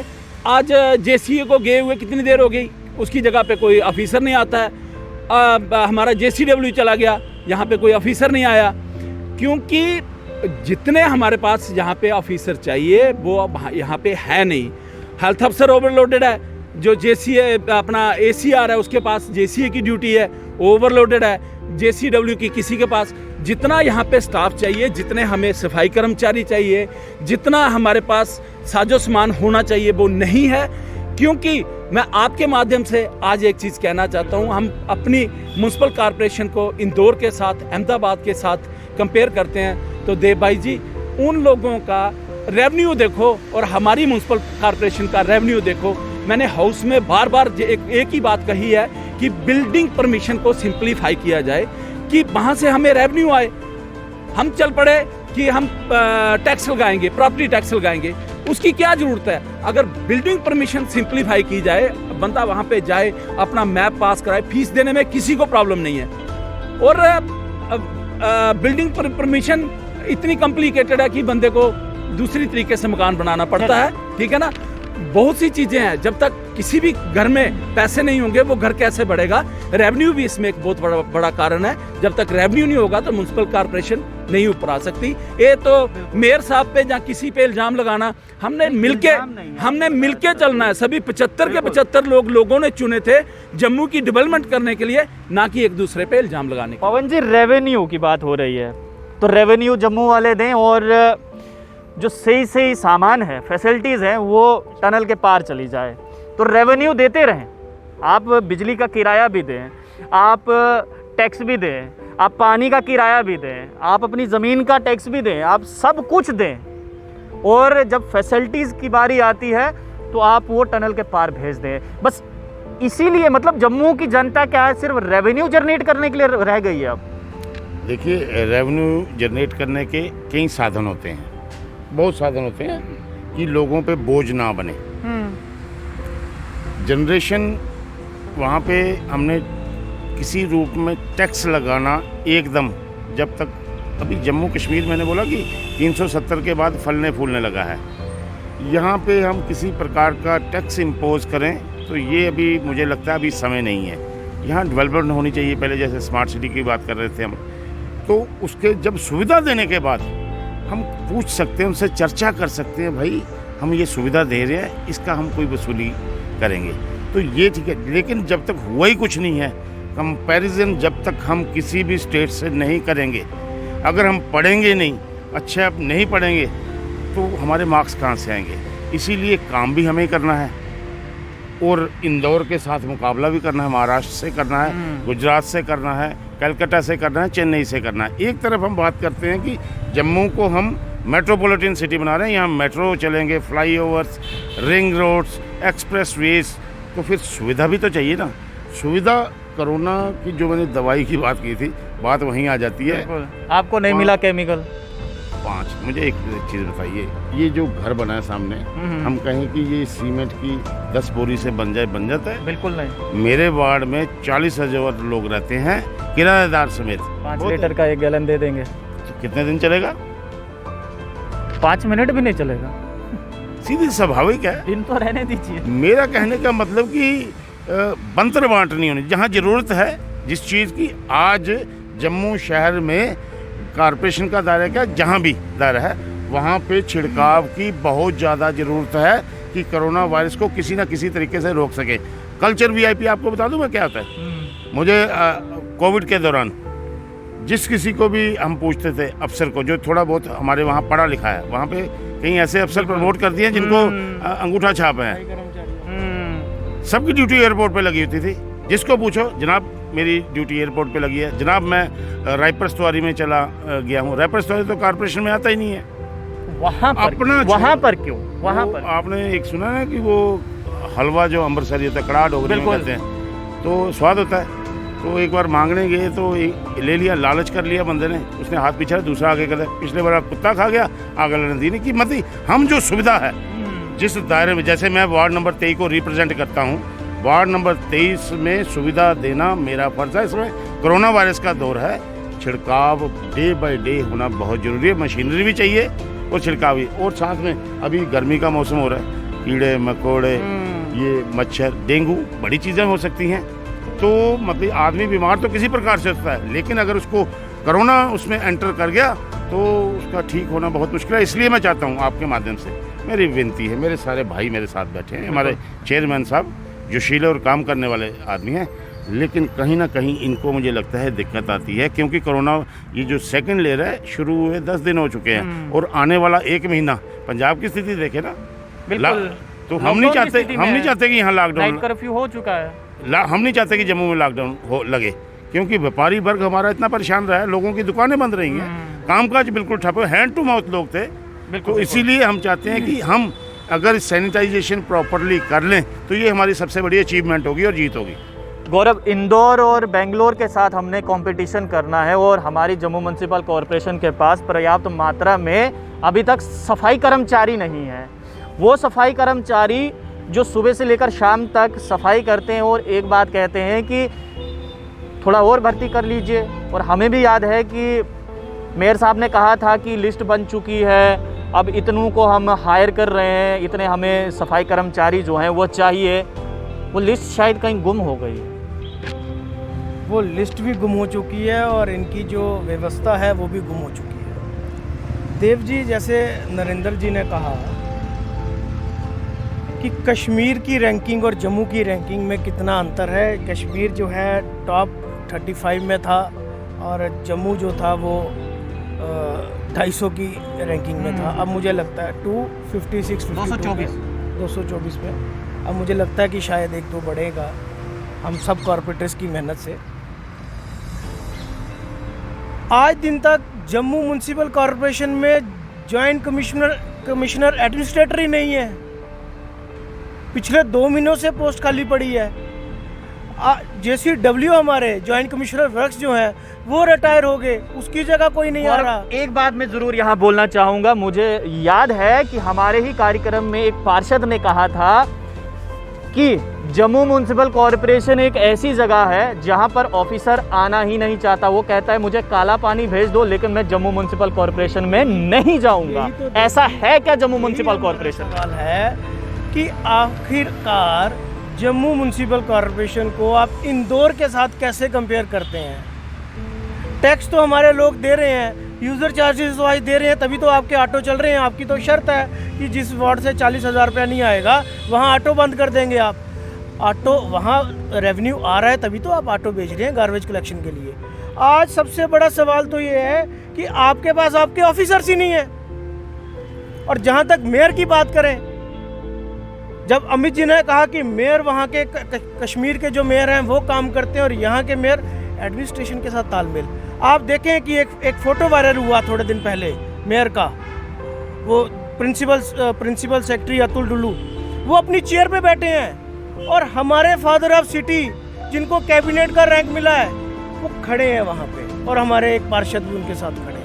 आज JCA को गए हुए कितनी देर हो गई, उसकी जगह पे कोई ऑफिसर नहीं आता है। हमारा JCW चला गया, यहाँ पे कोई ऑफिसर नहीं आया, क्योंकि जितने हमारे पास यहाँ पे ऑफिसर चाहिए वो अब यहाँ पे है नहीं। हेल्थ अफसर ओवरलोडेड है, जो JCA अपना ACR है उसके पास JCA की ड्यूटी है, ओवरलोडेड है। JCW की किसी के पास जितना यहाँ पे स्टाफ चाहिए, जितने हमें सफाई कर्मचारी चाहिए, जितना हमारे पास साजो सामान होना चाहिए वो नहीं है। क्योंकि मैं आपके माध्यम से आज एक चीज़ कहना चाहता हूँ, हम अपनी म्यूनसिपल कॉरपोरेशन को इंदौर के साथ, अहमदाबाद के साथ कंपेयर करते हैं तो देव भाई जी, उन लोगों का रेवेन्यू देखो और हमारी म्यूनसिपल कॉरपोरेशन का रेवेन्यू देखो। मैंने हाउस में बार बार एक ही बात कही है कि बिल्डिंग परमिशन को सिंप्लीफाई किया जाए, कि वहाँ से हमें रेवेन्यू आए। हम चल पड़े कि हम टैक्स लगाएंगे, प्रॉपर्टी टैक्स लगाएंगे, उसकी क्या ज़रूरत है? अगर बिल्डिंग परमिशन सिंप्लीफाई की जाए, बंदा वहाँ पे जाए, अपना मैप पास कराए, फीस देने में किसी को प्रॉब्लम नहीं है। और बिल्डिंग परमिशन इतनी कॉम्प्लिकेटेड है कि बंदे को दूसरी तरीके से मकान बनाना पड़ता है, ठीक है ना। बहुत सी चीज़ें हैं, जब तक किसी भी घर में पैसे नहीं होंगे वो घर कैसे बढ़ेगा। रेवेन्यू भी इसमें एक बहुत बड़ा कारण है। जब तक रेवेन्यू नहीं होगा तो म्यूनसिपल कॉरपोरेशन नहीं ऊपर आ सकती। ये तो मेयर साहब पे या किसी पे इल्ज़ाम लगाना, हमने मिलके चलना है। सभी 75 के 75 लोगों ने चुने थे जम्मू की डेवलपमेंट करने के लिए, ना कि एक दूसरे पे इल्ज़ाम लगाने के। पवन जी, रेवेन्यू की बात हो रही है तो रेवेन्यू जम्मू वाले दें, और जो सही सामान है, फैसिलिटीज़ हैं, वो टनल के पार चली जाए। तो रेवेन्यू देते रहें, आप बिजली का किराया भी दें, आप टैक्स भी दें, आप पानी का किराया भी दें, आप अपनी ज़मीन का टैक्स भी दें, आप सब कुछ दें। और जब फैसिलिटीज़ की बारी आती है तो आप वो टनल के पार भेज दें। बस इसीलिए मतलब जम्मू की जनता क्या है, सिर्फ रेवेन्यू जनरेट करने के लिए रह गई है। अब देखिए, रेवेन्यू जनरेट करने के कई साधन होते हैं, बहुत साधन होते हैं कि लोगों पे बोझ ना बने। जनरेशन, वहाँ पे हमने किसी रूप में टैक्स लगाना एकदम, जब तक अभी जम्मू कश्मीर मैंने बोला कि 370 के बाद फलने फूलने लगा है, यहाँ पे हम किसी प्रकार का टैक्स इम्पोज करें तो ये अभी मुझे लगता है अभी समय नहीं है। यहाँ डेवलपमेंट होनी चाहिए। पहले जैसे स्मार्ट सिटी की बात कर रहे थे हम, तो उसके जब सुविधा देने के बाद हम पूछ सकते हैं, उनसे चर्चा कर सकते हैं, भाई हम ये सुविधा दे रहे हैं, इसका हम कोई वसूली करेंगे तो ये ठीक है। लेकिन जब तक हुआ ही कुछ नहीं है, कंपैरिजन जब तक हम किसी भी स्टेट से नहीं करेंगे, अगर हम पढ़ेंगे नहीं, अच्छा अब नहीं पढ़ेंगे तो हमारे मार्क्स कहाँ से आएंगे। इसीलिए काम भी हमें करना है और इंदौर के साथ मुकाबला भी करना है, महाराष्ट्र से करना है, गुजरात से करना है, कलकत्ता से करना है, चेन्नई से करना है। एक तरफ हम बात करते हैं कि जम्मू को हम मेट्रोपॉलिटन सिटी बना रहे हैं, यहाँ मेट्रो चलेंगे, flyovers, ring roads, expressways, तो फिर सुविधा भी तो चाहिए ना। सुविधा, कोरोना की जो मैंने दवाई की बात की थी, बात वहीं आ जाती है। आपको नहीं मिला केमिकल? 5, मुझे एक चीज़ बताइए, ये जो घर बना है सामने, हम कहें कि ये सीमेंट की 10 बोरी से बन जाता है? बिल्कुल नहीं। मेरे वार्ड में 40,000 लोग रहते हैं, किराएदार समेत। 5 लीटर का 1 गैलन दे देंगे तो कितने दिन चलेगा? 5 मिनट भी नहीं चलेगा। सीधी स्वाभाविक है। दिन तो रहने दीजिए। मेरा कहने का मतलब कि बंतर बांट नहीं होनी, जहाँ ज़रूरत है जिस चीज़ की। आज जम्मू शहर में कॉरपोरेशन का दायरा क्या, जहाँ भी दायरा है वहाँ पे छिड़काव की बहुत ज़्यादा ज़रूरत है कि कोरोना वायरस को किसी ना किसी तरीके से रोक सके। कल्चर VIP आपको बता दूँ मैं क्या होता है। मुझे कोविड के दौरान जिस किसी को भी हम पूछते थे, अफसर को जो थोड़ा बहुत हमारे वहाँ पढ़ा लिखा है, वहाँ पे कई ऐसे अफसर प्रमोट कर दिए जिनको अंगूठा छाप है। सबकी ड्यूटी एयरपोर्ट पे लगी होती थी। जिसको पूछो, जनाब मेरी ड्यूटी एयरपोर्ट पे लगी है, जनाब मैं रायपुर स्तवारी में चला गया हूँ। रायपुर स्तवारी तो कॉर्पोरेशन में आता ही नहीं है। वहाँ पर क्यों? वहाँ पर आपने एक सुना है कि वो हलवा जो अमृतसरी होता है, कड़ाह डोगरी में कहते हैं, तो स्वाद होता है। तो एक बार मांगने गए तो ले लिया, लालच कर लिया बंदे ने, उसने हाथ पीछे दूसरा आगे कर दिया। पिछले बार कुत्ता खा गया, आगे लेने दी नहीं कीमत। हम जो सुविधा है जिस दायरे में, जैसे मैं वार्ड नंबर 23 को रिप्रेजेंट करता हूँ, वार्ड नंबर 23 में सुविधा देना मेरा फर्ज है। इसमें कोरोना वायरस का दौर है, छिड़काव डे बाय डे होना बहुत ज़रूरी है। मशीनरी भी चाहिए और छिड़काव भी, और साथ में अभी गर्मी का मौसम हो रहा है, कीड़े मकोड़े, ये मच्छर, डेंगू, बड़ी चीज़ें हो सकती हैं। तो मतलब आदमी बीमार तो किसी प्रकार से होता है, लेकिन अगर उसको कोरोना उसमें एंटर कर गया तो उसका ठीक होना बहुत मुश्किल है। इसलिए मैं चाहता हूँ आपके माध्यम से, मेरी विनती है, मेरे सारे भाई मेरे साथ बैठे हैं, हमारे चेयरमैन साहब जोशीले और काम करने वाले आदमी हैं, लेकिन कहीं ना कहीं इनको मुझे लगता है दिक्कत आती है, क्योंकि कोरोना ये जो सेकंड लेयर है शुरू हुए 10 दिन हो चुके हैं और आने वाला 1 महीना, पंजाब की स्थिति देखे ना, बिल्कुल। तो हम नहीं चाहते कि यहाँ लॉकडाउन, कर्फ्यू हो चुका है, हम नहीं चाहते कि जम्मू में लॉकडाउन हो लगे, क्योंकि व्यापारी वर्ग हमारा इतना परेशान रहा है, लोगों की दुकानें बंद रही हैं, कामकाज बिल्कुल ठप है, हैंड टू माउथ लोग थे। तो इसीलिए हम चाहते हैं कि हम अगर सैनिटाइजेशन प्रॉपरली कर लें तो ये हमारी सबसे बड़ी अचीवमेंट होगी और जीत होगी। गौरव, इंदौर और बेंगलोर के साथ हमने कंपटीशन करना है और हमारी जम्मू म्युनिसिपल कॉरपोरेशन के पास पर्याप्त मात्रा में अभी तक सफाई कर्मचारी नहीं है। वो सफाई कर्मचारी जो सुबह से लेकर शाम तक सफाई करते हैं और एक बात कहते हैं कि थोड़ा और भर्ती कर लीजिए, और हमें भी याद है कि मेयर साहब ने कहा था कि लिस्ट बन चुकी है, अब इतनों को हम हायर कर रहे हैं, इतने हमें सफाई कर्मचारी जो हैं वो चाहिए। वो लिस्ट शायद कहीं गुम हो गई है। वो लिस्ट भी गुम हो चुकी है और इनकी जो व्यवस्था है वो भी गुम हो चुकी है। देव जी, जैसे नरेंद्र जी ने कहा कि कश्मीर की रैंकिंग और जम्मू की रैंकिंग में कितना अंतर है। कश्मीर जो है टॉप 35 में था और जम्मू जो था वो 250 की रैंकिंग में था। अब मुझे लगता है 224 में अब मुझे लगता है कि शायद 1-2 बढ़ेगा हम सब कॉर्पोरेटर्स की मेहनत से। आज दिन तक जम्मू म्युनिसिपल कॉरपोरेशन में जॉइंट कमिश्नर एडमिनिस्ट्रेटर ही नहीं है। पिछले 2 महीनों से पोस्ट खाली पड़ी है। JCW हमारे जॉइंट कमिश्नर वर्क्स जो हैं वो रिटायर हो गए, उसकी जगह कोई नहीं आ रहा। एक बात मैं ज़रूर यहाँ बोलना चाहूँगा, मुझे याद है कि हमारे ही कार्यक्रम में एक पार्षद ने कहा था कि जम्मू म्युनिसिपल कॉरपोरेशन एक ऐसी जगह है जहाँ पर ऑफिसर आना ही नहीं चाहता। वो कहता है मुझे काला पानी भेज दो लेकिन मैं जम्मू म्युनिसिपल कॉरपोरेशन में नहीं जाऊँगा। ऐसा है क्या जम्मू म्युनिसिपल कॉरपोरेशन? सवाल है कि आखिरकार जम्मू म्युनिसिपल कॉरपोरेशन को आप इंदौर के साथ कैसे कंपेयर करते हैं? टैक्स तो हमारे लोग दे रहे हैं, यूज़र चार्जेस तो आज दे रहे हैं, तभी तो आपके ऑटो चल रहे हैं। आपकी तो शर्त है कि जिस वार्ड से 40,000 रुपया नहीं आएगा वहाँ ऑटो बंद कर देंगे आप। ऑटो वहाँ रेवेन्यू आ रहा है तभी तो आप ऑटो बेच रहे हैं गार्बेज कलेक्शन के लिए। आज सबसे बड़ा सवाल तो ये है कि आपके पास आपके ऑफिसर्स ही नहीं है। और जहाँ तक मेयर की बात करें, जब अमित जी ने कहा कि मेयर वहाँ के कश्मीर के जो मेयर हैं वो काम करते हैं और यहाँ के मेयर एडमिनिस्ट्रेशन के साथ तालमेल। आप देखें कि एक फ़ोटो वायरल हुआ थोड़े दिन पहले मेयर का, वो प्रिंसिपल सेक्रेटरी अतुल डुल्लू, वो अपनी चेयर पे बैठे हैं और हमारे फादर ऑफ सिटी जिनको कैबिनेट का रैंक मिला है वो खड़े हैं वहाँ पे, और हमारे एक पार्षद भी उनके साथ खड़े हैं।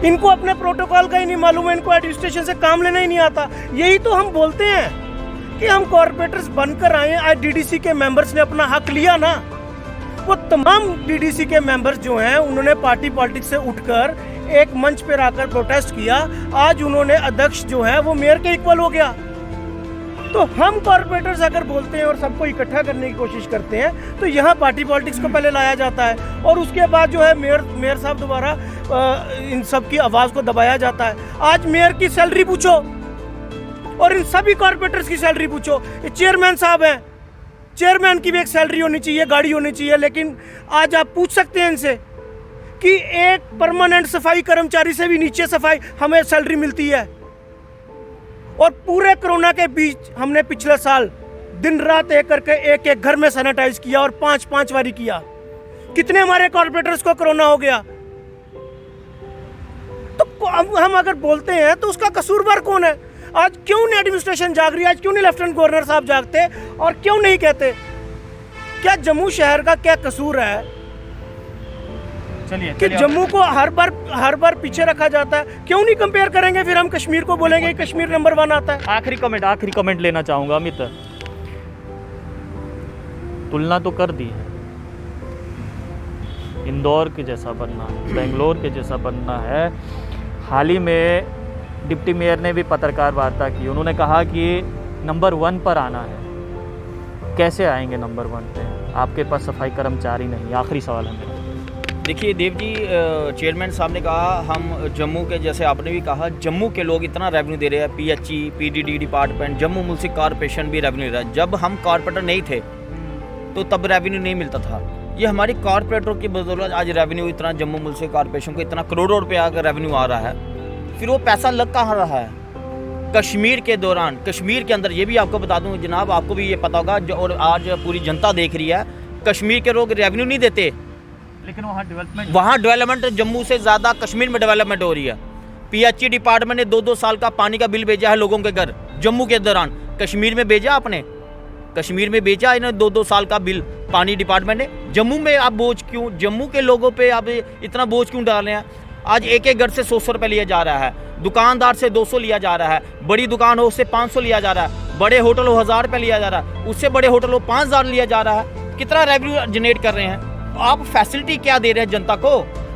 इनको अपने प्रोटोकॉल का ही नहीं मालूम है, इनको एडमिनिस्ट्रेशन से काम लेना ही नहीं आता। यही तो हम बोलते हैं कि हम कॉर्पोरेटर्स बनकर आए हैं। आज DDC के मेंबर्स ने अपना हक लिया ना, वो तमाम DDC के मेंबर्स जो हैं उन्होंने पार्टी पॉलिटिक्स से उठकर एक मंच पर आकर प्रोटेस्ट किया। आज उन्होंने अध्यक्ष जो है वो मेयर के इक्वल हो गया। तो हम कॉर्पोरेटर्स अगर बोलते हैं और सबको इकट्ठा करने की कोशिश करते हैं तो यहाँ पार्टी पॉलिटिक्स को पहले लाया जाता है और उसके बाद जो है मेयर साहब दोबारा इन सब की आवाज़ को दबाया जाता है। आज मेयर की सैलरी पूछो और इन सभी कॉर्पोरेटर्स की सैलरी पूछो। ये चेयरमैन साहब हैं, चेयरमैन की भी एक सैलरी होनी चाहिए, गाड़ी होनी चाहिए, लेकिन आज आप पूछ सकते हैं इनसे कि एक परमानेंट सफाई कर्मचारी से भी नीचे सफाई हमें सैलरी मिलती है। और पूरे कोरोना के बीच हमने पिछले साल दिन रात एक करके एक घर में सैनिटाइज किया और 5 बारी किया। कितने हमारे कॉर्पोरेटर्स को कोरोना हो गया? तो हम अगर बोलते हैं तो उसका कसूरवार कौन है? आज क्यों नहीं एडमिनिस्ट्रेशन जाग रही है? आज क्यों नहीं लेफ्टिनेंट गवर्नर साहब जागते और क्यों नहीं कहते? क्या जम्मू शहर का क्या कसूर है चलिए कि जम्मू को हर बार पीछे रखा जाता है। क्यों नहीं कंपेयर करेंगे फिर हम कश्मीर को बोलेंगे कि कश्मीर नंबर 1 आता है। आखिरी कमेंट लेना चाहूँगा अमित। तुलना तो कर दी है, इंदौर के जैसा बनना है, बेंगलोर के जैसा बनना है। हाल ही में डिप्टी मेयर ने भी पत्रकार वार्ता की, उन्होंने कहा कि नंबर 1 पर आना है। कैसे आएंगे नंबर 1 पे? आपके पास सफाई कर्मचारी नहीं। आखिरी सवाल है मेरा। देखिए देव जी, चेयरमैन साहब ने कहा हम जम्मू के, जैसे आपने भी कहा, जम्मू के लोग इतना रेवेन्यू दे रहे हैं, PHE, PDD department, Jammu municipal corporation भी रेवेन्यू दे रहा है। जब हम कॉर्पोरेटर नहीं थे तो तब रेवेन्यू नहीं मिलता था। ये हमारी कॉर्पोरेटरों की बदौलत आज रेवेन्यू इतना, जम्मू म्यूनसिपल कॉर्पोरेशन को इतना करोड़ों रुपया का रेवेन्यू आ रहा है। फिर वो पैसा लग कहाँ रहा है? कश्मीर के दौरान, कश्मीर के अंदर, ये भी आपको बता दूं जनाब, आपको भी ये पता होगा और आज पूरी जनता देख रही है, कश्मीर के लोग रेवेन्यू नहीं देते, लेकिन वहाँ डेवलपमेंट जम्मू से ज़्यादा कश्मीर में डेवलपमेंट हो रही है। पीएचई डिपार्टमेंट ने 2-2 साल का पानी का बिल भेजा है लोगों के घर, जम्मू के दौरान। कश्मीर में भेजा आपने? कश्मीर में भेजा इन्होंने 2-2 साल का बिल पानी डिपार्टमेंट ने। जम्मू में आप बोझ क्यों, जम्मू के लोगों पे आप इतना बोझ क्यों डाल रहे हैं? आज एक घर से 100 रुपये लिया जा रहा है, दुकानदार से 200 लिया जा रहा है, बड़ी दुकान हो उससे 500 लिया जा रहा है, बड़े होटल हो 1000 रुपये लिया जा रहा है, उससे बड़े होटल हो 5000 लिया जा रहा है। कितना रेवेन्यू जनरेट कर रहे हैं आप? फैसिलिटी क्या दे रहे हैं जनता को?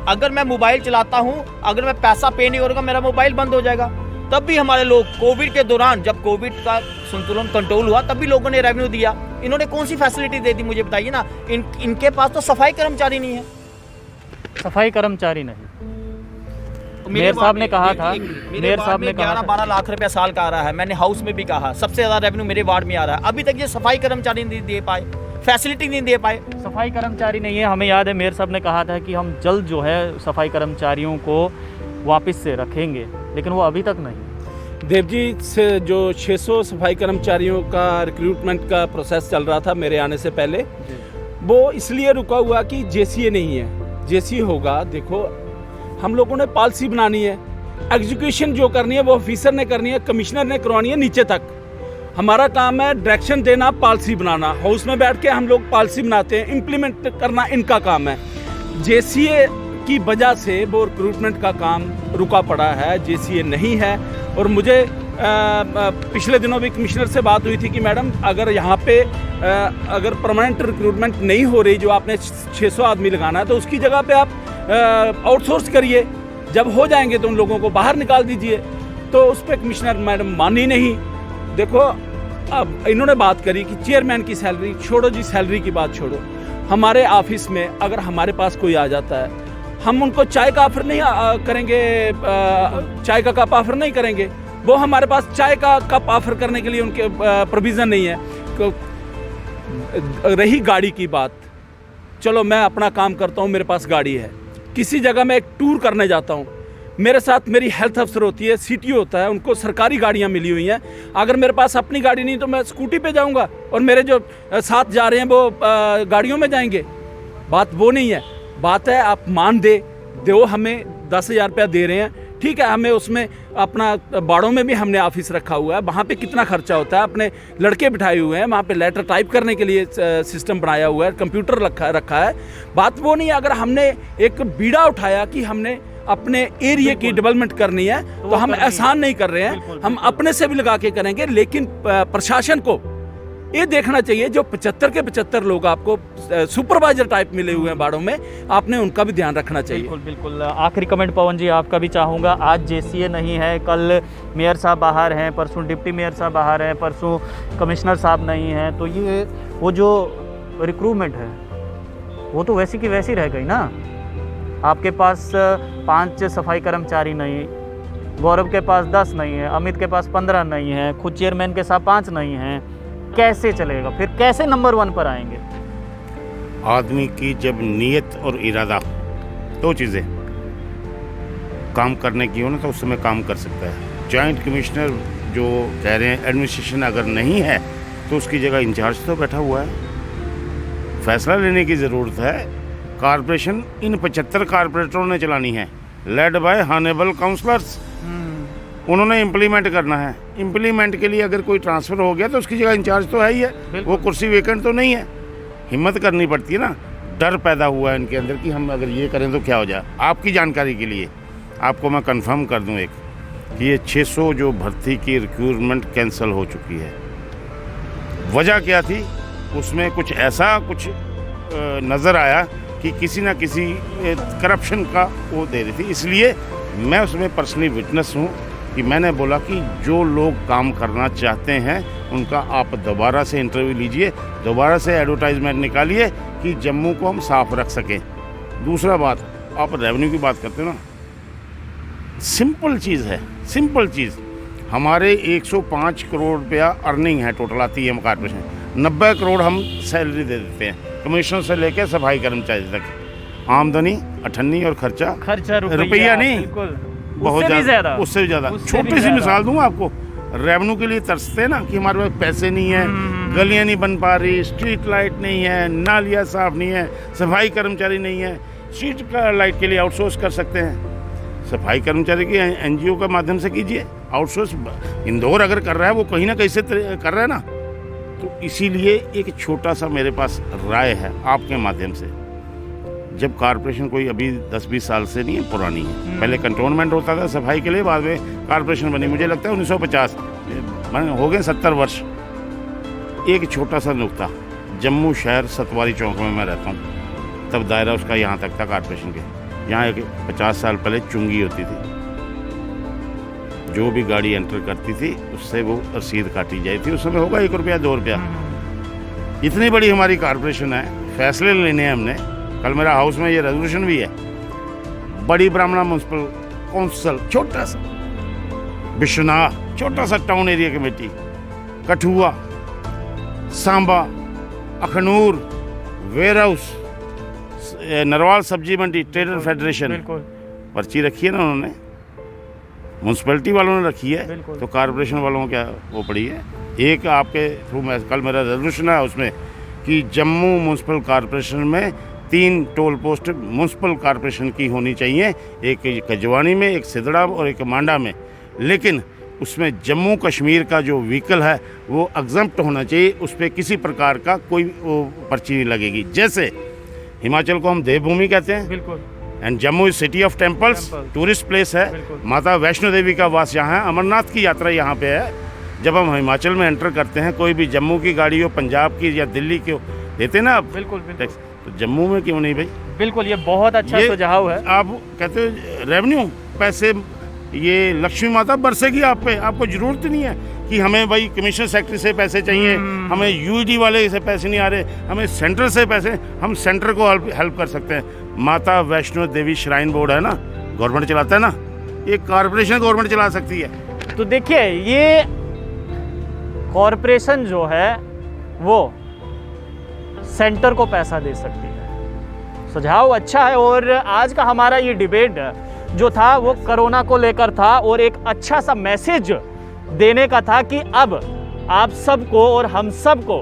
अगर मैं मोबाइल चलाता हूं, अगर मैं पैसा पे नहीं करूँगा, मेरा मोबाइल बंद हो जाएगा। तब भी हमारे लोग कोविड के दौरान, जब कोविड का संतुलन कंट्रोल हुआ, तब भी लोगों ने रेवेन्यू दिया। इन्होंने कौन सी फैसिलिटी दे दी मुझे बताइए ना। इनके पास तो सफाई कर्मचारी नहीं है। सफाई कर्मचारी नहीं। मेयर साहब ने कहा था, मेयर साहब ने कहा 11-12 लाख रुपया साल का आ रहा है। मैंने हाउस में भी कहा सबसे ज़्यादा रेवेन्यू मेरे वार्ड में आ रहा है। अभी तक ये सफाई कर्मचारी नहीं दे पाए, फैसिलिटी नहीं दे पाए। सफाई कर्मचारी नहीं है। हमें याद है मेयर साहब ने कहा था कि हम जल्द जो है सफाई कर्मचारियों को वापस से रखेंगे, लेकिन वो अभी तक नहीं। देव जी, से जो 600 सफाई कर्मचारियों का रिक्रूटमेंट का प्रोसेस चल रहा था मेरे आने से पहले, वो इसलिए रुका हुआ कि जेसीए नहीं है। जेसीए होगा, देखो हम लोगों ने पॉलिसी बनानी है, एग्जीक्यूशन जो करनी है वो ऑफिसर ने करनी है, कमिश्नर ने करवानी है नीचे तक। हमारा काम है डायरेक्शन देना, पॉलिसी बनाना। हाउस में बैठ के हम लोग पॉलिसी बनाते हैं, इम्प्लीमेंट करना इनका काम है। जेसीए की वजह से वो रिक्रूटमेंट का काम रुका पड़ा है, जेसीए नहीं है। और मुझे पिछले दिनों भी कमिश्नर से बात हुई थी कि मैडम अगर यहाँ पे अगर परमानेंट रिक्रूटमेंट नहीं हो रही, जो आपने 600 आदमी लगाना है, तो उसकी जगह पे आप आउटसोर्स करिए। जब हो जाएंगे तो उन लोगों को बाहर निकाल दीजिए। तो उस पर कमिश्नर मैडम मानी नहीं। देखो, अब इन्होंने बात करी कि चेयरमैन की सैलरी छोड़ो जी, सैलरी की बात छोड़ो। हमारे ऑफिस में अगर हमारे पास कोई आ जाता है, हम उनको चाय का ऑफर नहीं करेंगे, चाय का कप ऑफर नहीं करेंगे। वो हमारे पास चाय का कप ऑफर करने के लिए उनके प्रोविज़न नहीं है। रही गाड़ी की बात, चलो मैं अपना काम करता हूँ, मेरे पास गाड़ी है। किसी जगह मैं एक टूर करने जाता हूँ, मेरे साथ मेरी हेल्थ अफसर होती है, सीटीओ होता है, उनको सरकारी गाड़ियाँ मिली हुई हैं। अगर मेरे पास अपनी गाड़ी नहीं तो मैं स्कूटी पे जाऊँगा और मेरे जो साथ जा रहे हैं वो गाड़ियों में जाएंगे। बात वो नहीं है। बात है आप मान दो हमें 10,000 रुपया दे रहे हैं, ठीक है, हमें उसमें अपना बाड़ों में भी हमने ऑफिस रखा हुआ है, वहाँ पे कितना खर्चा होता है, अपने लड़के बिठाए हुए हैं, वहाँ पे लेटर टाइप करने के लिए सिस्टम बनाया हुआ है, कंप्यूटर रखा है। बात वो नहीं है। अगर हमने एक बीड़ा उठाया कि हमने अपने एरिया की डेवलपमेंट करनी है, तो हम एहसान नहीं कर रहे हैं, हम अपने से भी लगा के करेंगे। लेकिन प्रशासन को ये देखना चाहिए, जो 75 के 75 लोग आपको सुपरवाइजर टाइप मिले हुए हैं बाड़ों में, आपने उनका भी ध्यान रखना चाहिए। बिल्कुल बिल्कुल। आखिरी कमेंट पवन जी आपका भी चाहूँगा। आज जेसीए नहीं है, कल मेयर साहब बाहर हैं, परसों डिप्टी मेयर साहब बाहर हैं, परसों कमिश्नर साहब नहीं हैं, तो ये वो जो रिक्रूटमेंट है वो तो वैसी की वैसी रह गई ना। आपके पास 5 सफाई कर्मचारी नहीं, गौरव के पास 10 नहीं है, अमित के पास 15 नहीं है, खुद चेयरमैन के साथ 5 नहीं हैं। कैसे चलेगा फिर? कैसे नंबर 1 पर आएंगे? आदमी की जब नीयत और इरादा, 2 चीज़ें काम करने की हो ना, तो उस समय काम कर सकता है। जॉइंट कमिश्नर जो कह रहे हैं एडमिनिस्ट्रेशन अगर नहीं है तो उसकी जगह इंचार्ज तो बैठा हुआ है। फैसला लेने की ज़रूरत है। कॉरपोरेशन इन 75 कॉरपोरेटरों ने चलानी है, लेड बाय हॉनेबल काउंसलर्स। उन्होंने इम्प्लीमेंट करना है। इम्प्लीमेंट के लिए अगर कोई ट्रांसफ़र हो गया तो उसकी जगह इंचार्ज तो है ही है, वो कुर्सी वेकेंट तो नहीं है। हिम्मत करनी पड़ती है ना। डर पैदा हुआ है इनके अंदर कि हम अगर ये करें तो क्या हो जाए। आपकी जानकारी के लिए आपको मैं कंफर्म कर दूं एक कि ये 600 जो भर्ती की रिक्रूटमेंट कैंसिल हो चुकी है। वजह क्या थी, उसमें कुछ ऐसा कुछ नज़र आया कि किसी ना किसी करप्शन का वो दे रही थी, इसलिए मैं उसमें पर्सनली विटनेस हूँ कि मैंने बोला कि जो लोग काम करना चाहते हैं उनका आप दोबारा से इंटरव्यू लीजिए, दोबारा से एडवर्टाइजमेंट निकालिए कि जम्मू को हम साफ रख सकें। दूसरा बात, आप रेवेन्यू की बात करते हो ना, सिंपल चीज़ है, सिंपल चीज़। हमारे 105 करोड़ रुपया अर्निंग है टोटल आती है कॉर्पोरेशन, 90 करोड़ हम सैलरी दे देते हैं कमिश्नर से लेकर सफाई कर्मचारी तक। आमदनी 98 और खर्चा रुपया नहीं, बहुत ज़्यादा, उससे भी ज़्यादा। छोटी सी मिसाल दूँ आपको, रेवेन्यू के लिए तरसते हैं ना कि हमारे पास पैसे नहीं है, गलियाँ नहीं बन पा रही, स्ट्रीट लाइट नहीं है, नालियाँ साफ नहीं है, सफाई कर्मचारी नहीं है। स्ट्रीट का लाइट के लिए आउटसोर्स कर सकते हैं, सफाई कर्मचारी की एनजीओ के माध्यम से कीजिए आउटसोर्स। इंदौर अगर कर रहा है वो कहीं ना कहीं से कर रहा है ना, तो इसीलिए एक छोटा सा मेरे पास राय है आपके माध्यम से। जब कॉर्पोरेशन कोई अभी 10-20 साल से नहीं है, पुरानी है, पहले कंटोनमेंट होता था सफाई के लिए, बाद में कॉर्पोरेशन बनी, मुझे लगता है 1950 हो गए 70 वर्ष। एक छोटा सा नुक्ता, जम्मू शहर सतवारी चौक में मैं रहता हूँ, तब दायरा उसका यहाँ तक था कॉर्पोरेशन के। यहाँ एक 50 साल पहले चुंगी होती थी, जो भी गाड़ी एंटर करती थी उससे वो रसीद काटी जाती थी, उस समय होगा 1 रुपया 2 रुपया। इतनी बड़ी हमारी कॉर्पोरेशन है, फैसले लेने हैं हमने। कल मेरा हाउस में ये रेजोल्यूशन भी है, बड़ी ब्राह्मणा म्यूनसिपल काउंसिल, छोटा सा बिश्वनाथ, छोटा सा town area committee, Kathua, Samba, Akhnoor, warehouse, Narwal सब्जी मंडी, ट्रेडर फेडरेशन, पर्ची रखी है ना उन्होंने, म्यूनसिपैलिटी वालों ने रखी है, तो कॉर्पोरेशन वालों को क्या वो पड़ी है। एक आपके थ्रू में कल मेरा रेजोल्यूशन है उसमें कि जम्मू म्यूनसिपल कॉर्पोरेशन में 3 टोल पोस्ट म्यूनसिपल कॉर्पोरेशन की होनी चाहिए, एक कजवानी में, एक सिदड़ा और एक मांडा में। लेकिन उसमें जम्मू कश्मीर का जो व्हीकल है वो एग्जम्प्ट होना चाहिए, उस पर किसी प्रकार का कोई वो पर्ची नहीं लगेगी। जैसे हिमाचल को हम देवभूमि कहते हैं, बिल्कुल, and Jammu is city of temples, tourist place है, माता वैष्णो देवी का वास यहाँ है, अमरनाथ की यात्रा यहाँ पे है। जब हम हिमाचल में एंटर करते हैं, कोई भी जम्मू की गाड़ी हो, पंजाब की या दिल्ली की हो, देते ना आप बिल्कुल, टैक्स, तो जम्मू में क्यों नहीं भाई? बिल्कुल, ये बहुत अच्छा सुझाव है। आप कहते हो रेवेन्यू पैसे, ये लक्ष्मी माता बरसेगी आप पे, आपको जरूरत नहीं है कि हमें भाई कमिश्नर सेक्रेटरी से पैसे चाहिए, हमें यूईडी वाले से पैसे नहीं आ रहे, हमें सेंटर से पैसे, हम सेंटर को हेल्प कर सकते हैं। माता वैष्णो देवी श्राइन बोर्ड है ना, गवर्नमेंट चलाता है ना, ये कॉर्पोरेशन गवर्नमेंट चला सकती है। तो देखिए, ये कॉर्पोरेशन जो है वो सेंटर को पैसा दे सकती है। सुझाव अच्छा है। और आज का हमारा ये डिबेट जो था वो कोरोना को लेकर था और एक अच्छा सा मैसेज देने का था कि अब आप सबको और हम सबको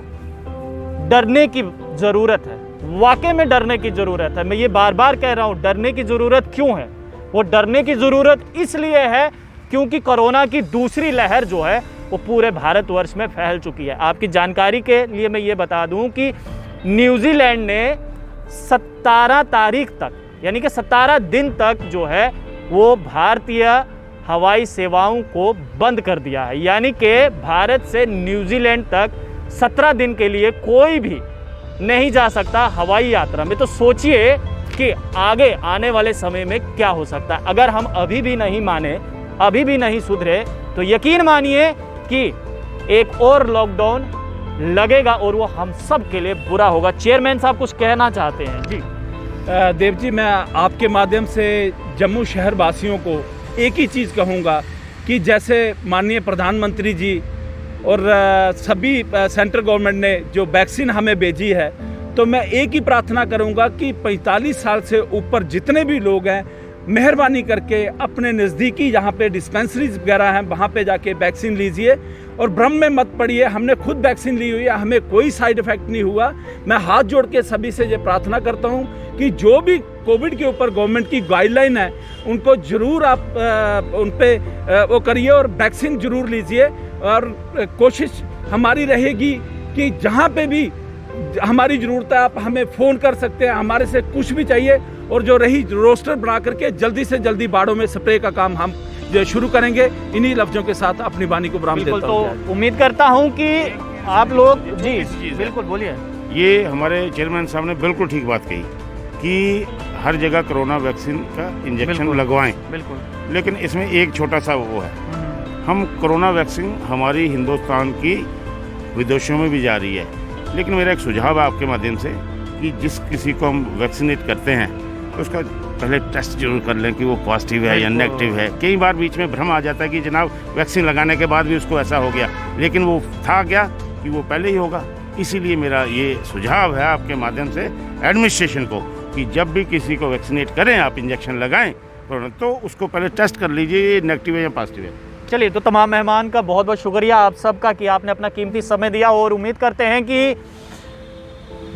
डरने की ज़रूरत है, वाकई में डरने की ज़रूरत है। मैं ये बार बार कह रहा हूँ, डरने की ज़रूरत क्यों है? वो डरने की ज़रूरत इसलिए है क्योंकि कोरोना की दूसरी लहर जो है वो पूरे भारतवर्ष में फैल चुकी है। आपकी जानकारी के लिए मैं ये बता दूं कि न्यूजीलैंड ने 17 तारीख तक, यानी कि 17 दिन तक जो है वो भारतीय हवाई सेवाओं को बंद कर दिया है। यानी कि भारत से न्यूजीलैंड तक 17 दिन के लिए कोई भी नहीं जा सकता हवाई यात्रा में। तो सोचिए कि आगे आने वाले समय में क्या हो सकता है। अगर हम अभी भी नहीं माने, अभी भी नहीं सुधरे, तो यकीन मानिए कि एक और लॉकडाउन लगेगा और वो हम सब के लिए बुरा होगा। चेयरमैन साहब कुछ कहना चाहते हैं? जी देव जी, मैं आपके माध्यम से जम्मू शहर वासियों को एक ही चीज़ कहूँगा कि जैसे माननीय प्रधानमंत्री जी और सभी सेंट्रल गवर्नमेंट ने जो वैक्सीन हमें भेजी है, तो मैं एक ही प्रार्थना करूँगा कि 45 साल से ऊपर जितने भी लोग हैं, मेहरबानी करके अपने नज़दीकी जहाँ पे डिस्पेंसरीज वगैरह हैं वहाँ पे जाके वैक्सीन लीजिए और भ्रम में मत पड़िए। हमने खुद वैक्सीन ली हुई है, हमें कोई साइड इफ़ेक्ट नहीं हुआ। मैं हाथ जोड़ के सभी से ये प्रार्थना करता हूँ कि जो भी कोविड के ऊपर गवर्नमेंट की गाइडलाइन है उनको ज़रूर आप उन पे वो करिए और वैक्सीन ज़रूर लीजिए। और कोशिश हमारी रहेगी कि जहाँ पे भी हमारी ज़रूरत है, आप हमें फ़ोन कर सकते हैं, हमारे से कुछ भी चाहिए। और जो रही रोस्टर बना करके जल्दी से जल्दी बाड़ों में स्प्रे का काम हम जो शुरू करेंगे। इन्हीं लफ्ज़ों के साथ अपनी वाणी को विराम बिल्कुल, देता हूं। तो उम्मीद करता हूं कि आप लोग जी बिल्कुल बोलिए। ये हमारे चेयरमैन साहब ने बिल्कुल ठीक बात कही कि हर जगह कोरोना वैक्सीन का इंजेक्शन बिल्कुल। लगवाएं, बिल्कुल लेकिन इसमें एक छोटा सा वो है, हम कोरोना वैक्सीन हमारी हिंदुस्तान की विदेशों में भी जा रही है, लेकिन मेरा एक सुझाव है आपके माध्यम से कि जिस किसी को हम वैक्सीनेट करते हैं तो उसका पहले टेस्ट जरूर कर लें कि वो पॉजिटिव है या बिल्कुल। नेगेटिव है। कई बार बीच में भ्रम आ जाता है कि जनाब वैक्सीन लगाने के बाद भी उसको ऐसा हो गया, लेकिन वो था क्या कि वो पहले ही होगा। इसीलिए मेरा ये सुझाव है आपके माध्यम से एडमिनिस्ट्रेशन को कि जब भी किसी को वैक्सीनेट करें, आप इंजेक्शन लगाएं तो उसको पहले टेस्ट कर लीजिए ये नेगेटिव है या पॉजिटिव है। चलिए, तो तमाम मेहमान का बहुत बहुत शुक्रिया आप सबका कि आपने अपना कीमती समय दिया, और उम्मीद करते हैं कि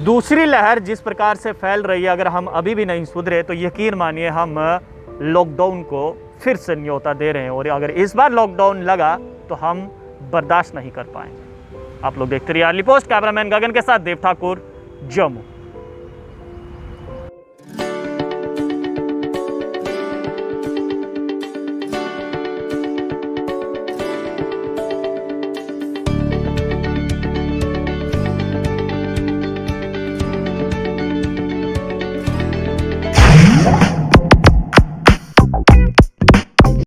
दूसरी लहर जिस प्रकार से फैल रही है, अगर हम अभी भी नहीं सुधरे तो यकीन मानिए हम लॉकडाउन को फिर से न्योता दे रहे हैं, और अगर इस बार लॉकडाउन लगा तो हम बर्दाश्त नहीं कर पाएंगे। आप लोग देखते रहिए अर्ली पोस्ट। कैमरामैन गगन के साथ देव ठाकुर, जम्मू।